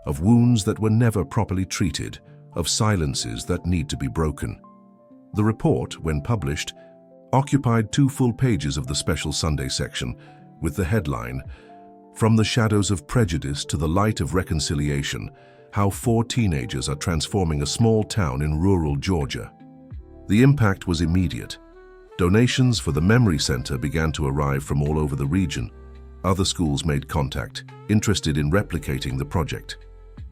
of wounds that were never properly treated, of silences that need to be broken." The report, when published, occupied 2 full pages of the special Sunday section, with the headline, "From the Shadows of Prejudice to the Light of Reconciliation, How 4 Teenagers Are Transforming a Small Town in Rural Georgia." The impact was immediate. Donations for the Memory Center began to arrive from all over the region. Other schools made contact, interested in replicating the project.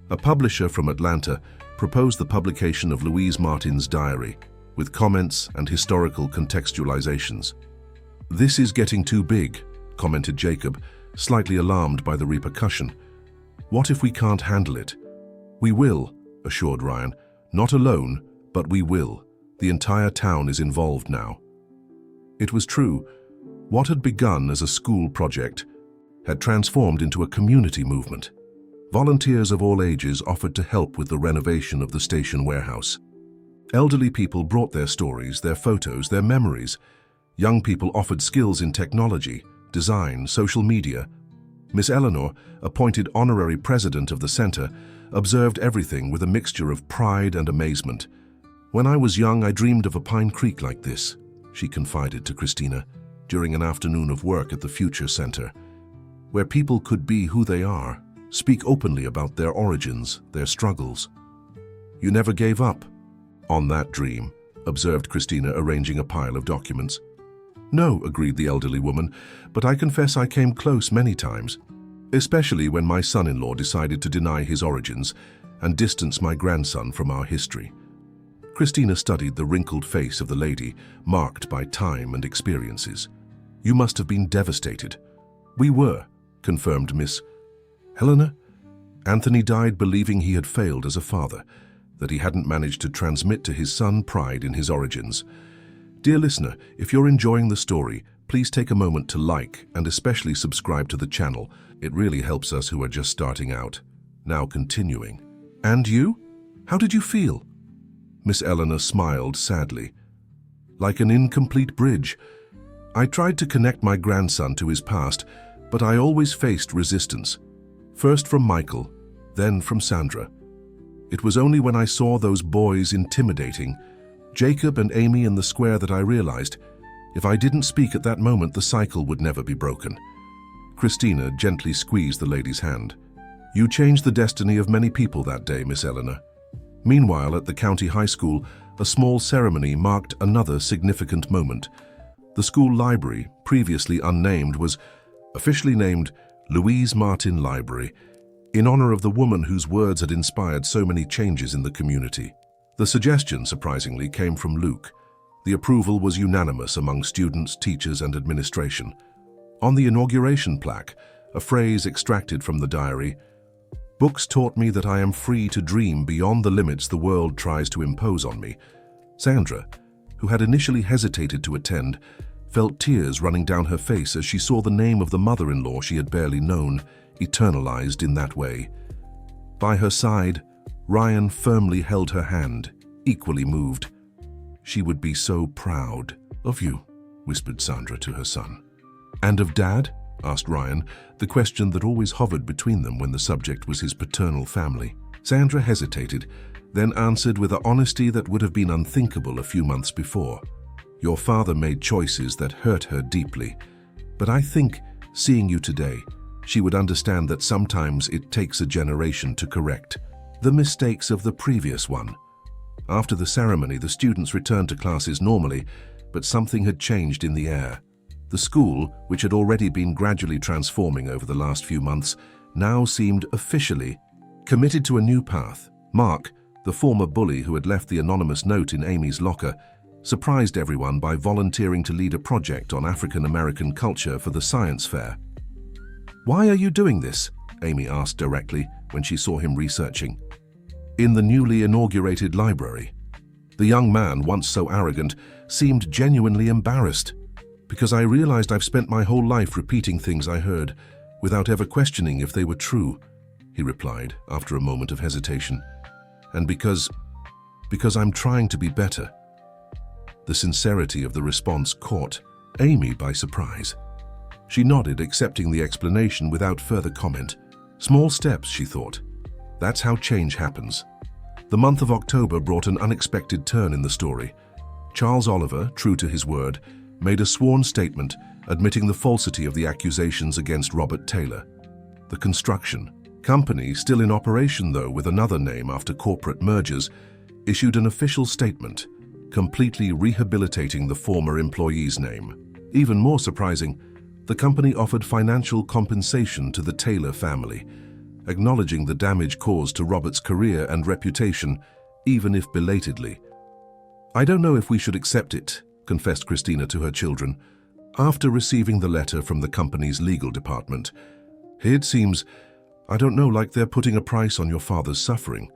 A publisher from Atlanta proposed the publication of Louise Martin's diary, with comments and historical contextualizations. "This is getting too big," commented Jacob, slightly alarmed by the repercussion. "What if we can't handle it?" "We will," assured Ryan. "Not alone, but we will. The entire town is involved now." It was true. What had begun as a school project had transformed into a community movement. Volunteers of all ages offered to help with the renovation of the station warehouse. Elderly people brought their stories, their photos, their memories. Young people offered skills in technology, design, social media. Miss Eleanor, appointed honorary president of the center, observed everything with a mixture of pride and amazement. "When I was young, I dreamed of a Pine Creek like this," she confided to Christina during an afternoon of work at the Future Center, "where people could be who they are, speak openly about their origins, their struggles." "You never gave up on that dream," observed Christina, arranging a pile of documents. "No," agreed the elderly woman, "but I confess I came close many times, especially when my son-in-law decided to deny his origins and distance my grandson from our history." Christina studied the wrinkled face of the lady, marked by time and experiences. "You must have been devastated." "We were," confirmed Miss Helena. "Anthony died believing he had failed as a father, that he hadn't managed to transmit to his son pride in his origins." Dear listener, if you're enjoying the story, please take a moment to like and especially subscribe to the channel. It really helps us who are just starting out. Now continuing. "And you? How did you feel?" Miss Eleanor smiled sadly. "Like an incomplete bridge. I tried to connect my grandson to his past, but I always faced resistance. First from Michael, then from Sandra. It was only when I saw those boys intimidating Jacob and Amy in the square that I realized, if I didn't speak at that moment, the cycle would never be broken." Christina gently squeezed the lady's hand. "You changed the destiny of many people that day, Miss Eleanor." Meanwhile, at the county high school, a small ceremony marked another significant moment. The school library, previously unnamed, was officially named Louise Martin Library, in honor of the woman whose words had inspired so many changes in the community. The suggestion, surprisingly, came from Luke. The approval was unanimous among students, teachers, and administration. On the inauguration plaque, a phrase extracted from the diary, "Books taught me that I am free to dream beyond the limits the world tries to impose on me." Sandra, who had initially hesitated to attend, felt tears running down her face as she saw the name of the mother-in-law she had barely known, eternalized in that way. By her side, Ryan firmly held her hand, equally moved. "She would be so proud of you," whispered Sandra to her son. "And of Dad?" asked Ryan, the question that always hovered between them when the subject was his paternal family. Sandra hesitated, then answered with an honesty that would have been unthinkable a few months before. "Your father made choices that hurt her deeply, but I think, seeing you today, she would understand that sometimes it takes a generation to correct the mistakes of the previous one." After the ceremony, the students returned to classes normally, but something had changed in the air. The school, which had already been gradually transforming over the last few months, now seemed officially committed to a new path. Mark, the former bully who had left the anonymous note in Amy's locker, surprised everyone by volunteering to lead a project on African American culture for the science fair. "Why are you doing this?" Amy asked directly when she saw him researching. In the newly inaugurated library, the young man, once so arrogant, seemed genuinely embarrassed. Because I realized I've spent my whole life repeating things I heard, without ever questioning if they were true, he replied after a moment of hesitation. And because I'm trying to be better. The sincerity of the response caught Amy by surprise. She nodded, accepting the explanation without further comment. Small steps, she thought. That's how change happens. The month of October brought an unexpected turn in the story. Charles Oliver, true to his word, made a sworn statement admitting the falsity of the accusations against Robert Taylor. The construction company, still in operation though with another name after corporate mergers, issued an official statement, completely rehabilitating the former employee's name. Even more surprising, the company offered financial compensation to the Taylor family, acknowledging the damage caused to Robert's career and reputation, even if belatedly. I don't know if we should accept it, confessed Christina to her children, after receiving the letter from the company's legal department. It seems, I don't know, like they're putting a price on your father's suffering.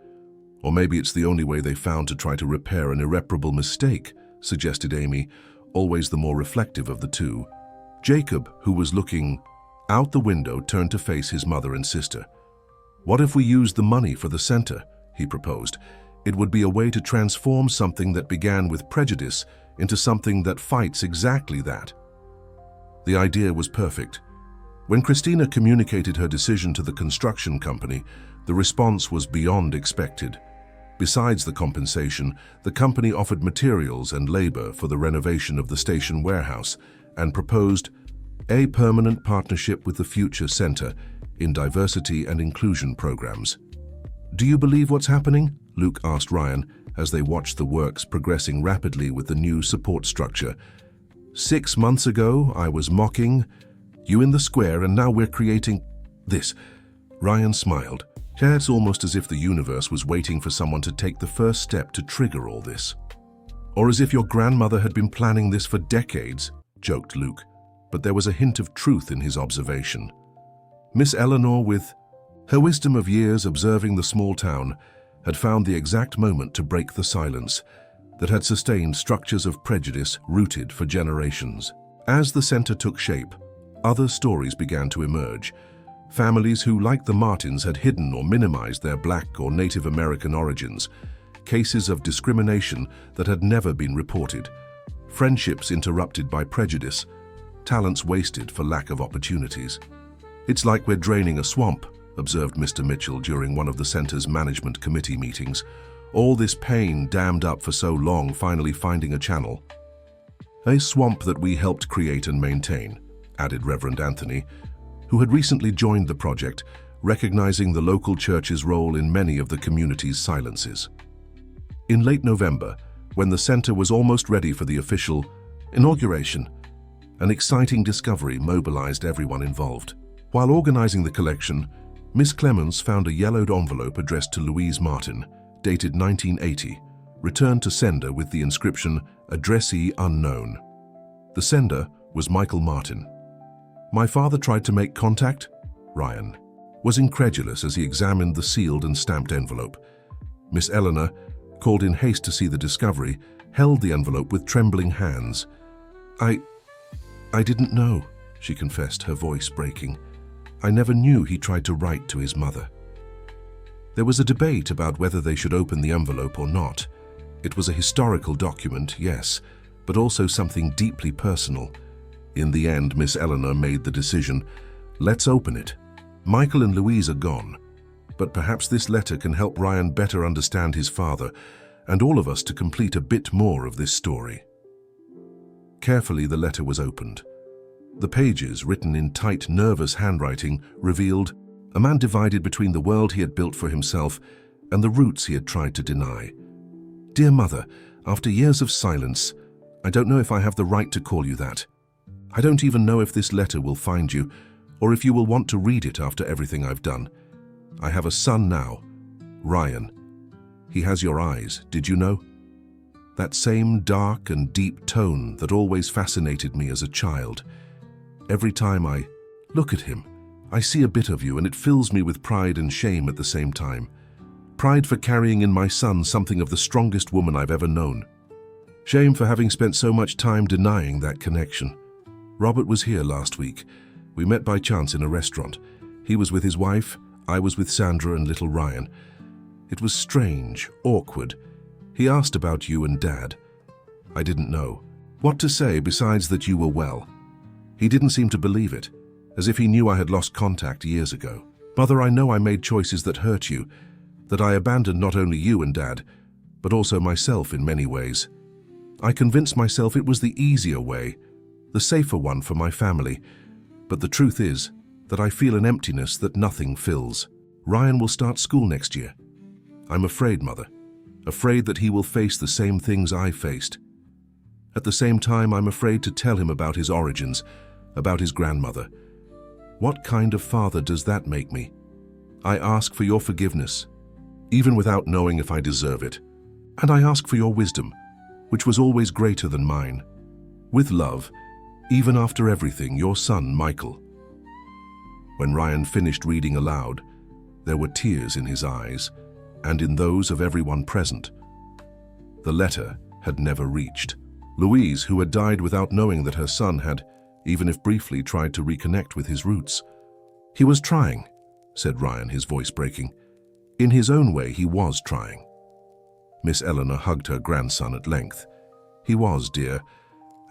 Or maybe it's the only way they found to try to repair an irreparable mistake, suggested Amy, always the more reflective of the two. Jacob, who was looking out the window, turned to face his mother and sister. What if we used the money for the center? He proposed. It would be a way to transform something that began with prejudice into something that fights exactly that. The idea was perfect. When Christina communicated her decision to the construction company, the response was beyond expected. Besides the compensation, the company offered materials and labor for the renovation of the station warehouse and proposed a permanent partnership with the Future Center in diversity and inclusion programs. Do you believe what's happening? Luke asked Ryan as they watched the works progressing rapidly with the new support structure. 6 months ago, I was mocking you in the square, and now we're creating this. Ryan smiled. Yeah, it's almost as if the universe was waiting for someone to take the first step to trigger all this. Or as if your grandmother had been planning this for decades, joked Luke, but there was a hint of truth in his observation. Miss Eleanor, with her wisdom of years observing the small town, had found the exact moment to break the silence that had sustained structures of prejudice rooted for generations. As the center took shape, other stories began to emerge. Families who, like the Martins, had hidden or minimized their Black or Native American origins. Cases of discrimination that had never been reported. Friendships interrupted by prejudice. Talents wasted for lack of opportunities. It's like we're draining a swamp, observed Mr. Mitchell during one of the center's management committee meetings. All this pain dammed up for so long finally finding a channel. A swamp that we helped create and maintain, added Reverend Anthony, who had recently joined the project, recognizing the local church's role in many of the community's silences. In late November, when the center was almost ready for the official inauguration, an exciting discovery mobilized everyone involved. While organizing the collection, Miss Clemens found a yellowed envelope addressed to Louise Martin, dated 1980, returned to sender with the inscription, "Addressee unknown." The sender was Michael Martin. My father tried to make contact? Ryan was incredulous as he examined the sealed and stamped envelope. Miss Eleanor, called in haste to see the discovery, held the envelope with trembling hands. I didn't know, she confessed, her voice breaking. I never knew he tried to write to his mother. There was a debate about whether they should open the envelope or not. It was a historical document, yes, but also something deeply personal. In the end, Miss Eleanor made the decision. Let's open it. Michael and Louise are gone, but perhaps this letter can help Ryan better understand his father and all of us to complete a bit more of this story. Carefully, the letter was opened. The pages, written in tight, nervous handwriting, revealed a man divided between the world he had built for himself and the roots he had tried to deny. Dear Mother, after years of silence, I don't know if I have the right to call you that. I don't even know if this letter will find you, or if you will want to read it after everything I've done. I have a son now, Ryan. He has your eyes, did you know? That same dark and deep tone that always fascinated me as a child. Every time I look at him, I see a bit of you, and it fills me with pride and shame at the same time. Pride for carrying in my son something of the strongest woman I've ever known. Shame for having spent so much time denying that connection. Robert was here last week. We met by chance in a restaurant. He was with his wife, I was with Sandra and little Ryan. It was strange, awkward. He asked about you and Dad. I didn't know what to say besides that you were well. He didn't seem to believe it, as if he knew I had lost contact years ago. Mother, I know I made choices that hurt you, that I abandoned not only you and Dad, but also myself in many ways. I convinced myself it was the easier way, the safer one for my family, but the truth is that I feel an emptiness that nothing fills. Ryan will start school next year. I'm afraid, Mother, afraid that he will face the same things I faced. At the same time, I'm afraid to tell him about his origins, about his grandmother. What kind of father does that make me? I ask for your forgiveness, even without knowing if I deserve it. And I ask for your wisdom, which was always greater than mine. With love, even after everything, your son, Michael. When Ryan finished reading aloud, there were tears in his eyes and in those of everyone present. The letter had never reached Louise, who had died without knowing that her son had, even if briefly, tried to reconnect with his roots. He was trying, said Ryan, his voice breaking. In his own way, he was trying. Miss Eleanor hugged her grandson at length. He was, dear,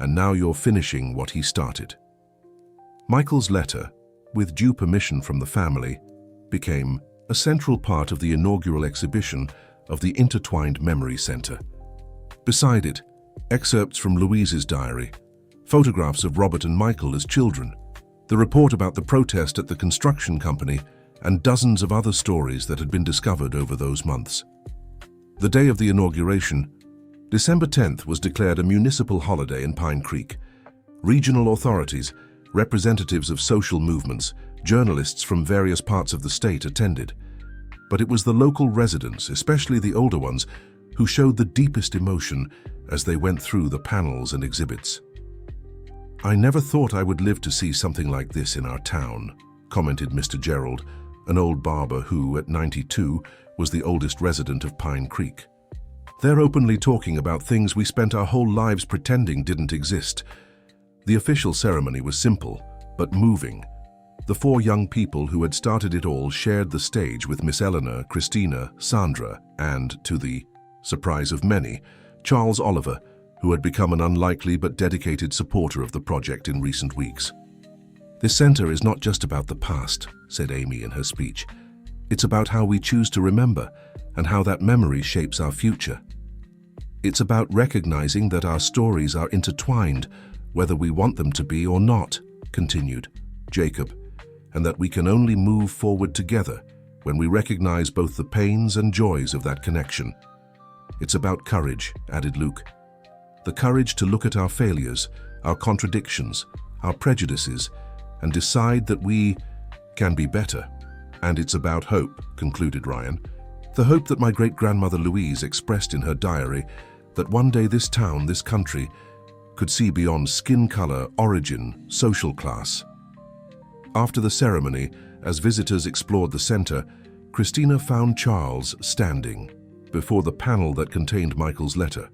and now you're finishing what he started. Michael's letter, with due permission from the family, became a central part of the inaugural exhibition of the Intertwined Memory Center. Beside it, excerpts from Louise's diary, photographs of Robert and Michael as children, the report about the protest at the construction company, and dozens of other stories that had been discovered over those months. The day of the inauguration, December 10th, was declared a municipal holiday in Pine Creek. Regional authorities, representatives of social movements, journalists from various parts of the state attended. But it was the local residents, especially the older ones, who showed the deepest emotion as they went through the panels and exhibits. I never thought I would live to see something like this in our town, commented Mr. Gerald, an old barber who, at 92, was the oldest resident of Pine Creek. They're openly talking about things we spent our whole lives pretending didn't exist. The official ceremony was simple, but moving. The four young people who had started it all shared the stage with Miss Eleanor, Christina, Sandra, and, to the surprise of many, Charles Oliver, who had become an unlikely but dedicated supporter of the project in recent weeks. This center is not just about the past, said Amy in her speech. It's about how we choose to remember and how that memory shapes our future. It's about recognizing that our stories are intertwined, whether we want them to be or not, continued Jacob, and that we can only move forward together when we recognize both the pains and joys of that connection. It's about courage, added Luke. The courage to look at our failures, our contradictions, our prejudices, and decide that we can be better. And it's about hope, concluded Ryan. The hope that my great-grandmother Louise expressed in her diary, that one day this town, this country, could see beyond skin color, origin, social class. After the ceremony, as visitors explored the center, Christina found Charles standing before the panel that contained Michael's letter.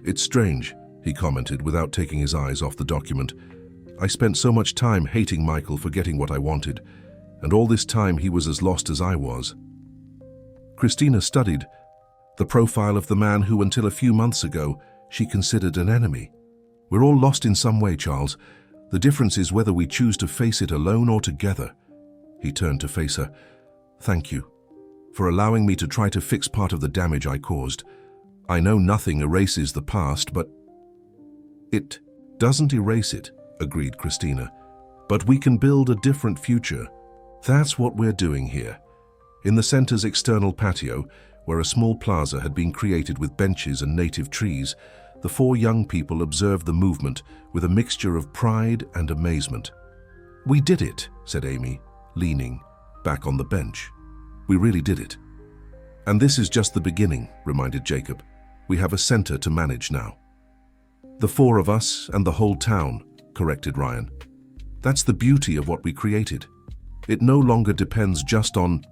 It's strange, he commented without taking his eyes off the document. I spent so much time hating Michael for getting what I wanted, and all this time he was as lost as I was. Christina studied the profile of the man who, until a few months ago, she considered an enemy. We're all lost in some way, Charles. The difference is whether we choose to face it alone or together. He turned to face her. Thank you for allowing me to try to fix part of the damage I caused. I know nothing erases the past, but it doesn't erase it, agreed Christina. But we can build a different future. That's what we're doing here. In the center's external patio, where a small plaza had been created with benches and native trees, the four young people observed the movement with a mixture of pride and amazement. We did it, said Amy, leaning back on the bench. We really did it. And this is just the beginning, reminded Jacob. We have a center to manage now. The four of us and the whole town, corrected Ryan. That's the beauty of what we created. It no longer depends just on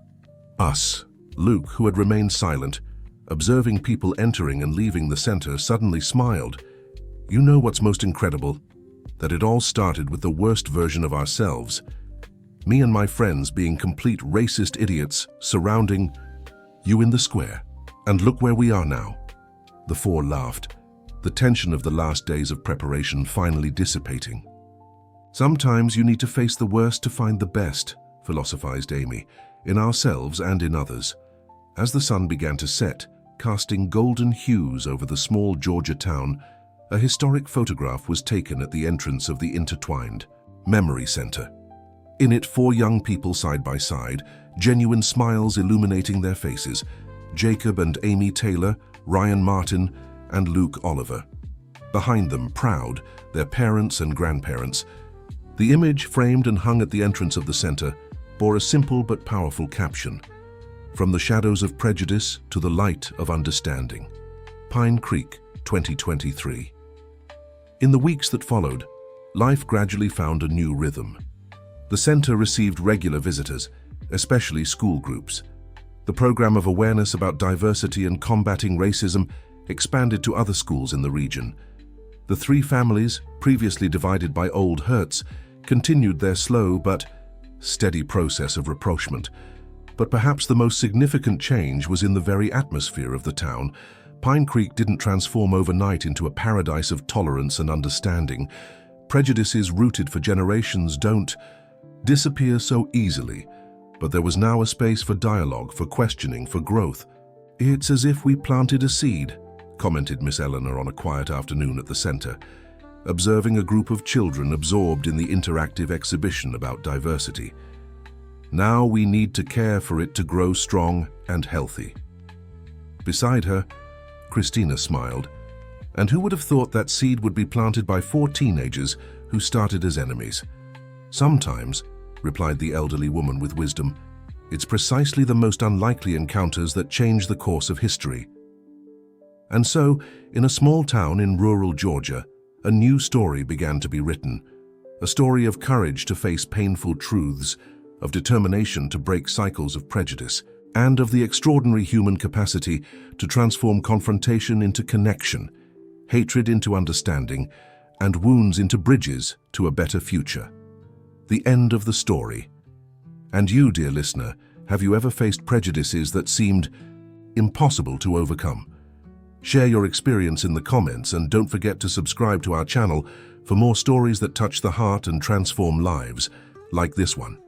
us. Luke, who had remained silent, observing people entering and leaving the center, suddenly smiled. You know what's most incredible? that it all started with the worst version of ourselves. Me and my friends being complete racist idiots surrounding you in the square. And look where we are now. The four laughed, the tension of the last days of preparation finally dissipating. Sometimes you need to face the worst to find the best, philosophized Amy, in ourselves and in others. As the sun began to set, casting golden hues over the small Georgia town, a historic photograph was taken at the entrance of the intertwined Memory Center. In it, four young people side by side, genuine smiles illuminating their faces: Jacob and Amy Taylor, Ryan Martin, and Luke Oliver. Behind them, proud, their parents and grandparents. The image, framed and hung at the entrance of the center, bore a simple but powerful caption: "From the shadows of prejudice to the light of understanding. Pine Creek, 2023. In the weeks that followed, life gradually found a new rhythm. The center received regular visitors, especially school groups. The program of awareness about diversity and combating racism expanded to other schools in the region. The three families, previously divided by old hurts, continued their slow but steady process of rapprochement. But perhaps the most significant change was in the very atmosphere of the town. Pine Creek didn't transform overnight into a paradise of tolerance and understanding. Prejudices rooted for generations don't disappear so easily, but there was now a space for dialogue, for questioning, for growth. "It's as if we planted a seed," commented Miss Eleanor on a quiet afternoon at the center, observing a group of children absorbed in the interactive exhibition about diversity. "Now we need to care for it to grow strong and healthy." Beside her, Christina smiled. And who would have thought that seed would be planted by four teenagers who started as enemies? "Sometimes," replied the elderly woman with wisdom, "it's precisely the most unlikely encounters that change the course of history." And so, in a small town in rural Georgia, a new story began to be written. A story of courage to face painful truths, of determination to break cycles of prejudice, and of the extraordinary human capacity to transform confrontation into connection, hatred into understanding, and wounds into bridges to a better future. The end of the story. And you, dear listener, have you ever faced prejudices that seemed impossible to overcome? Share your experience in the comments, and don't forget to subscribe to our channel for more stories that touch the heart and transform lives, like this one.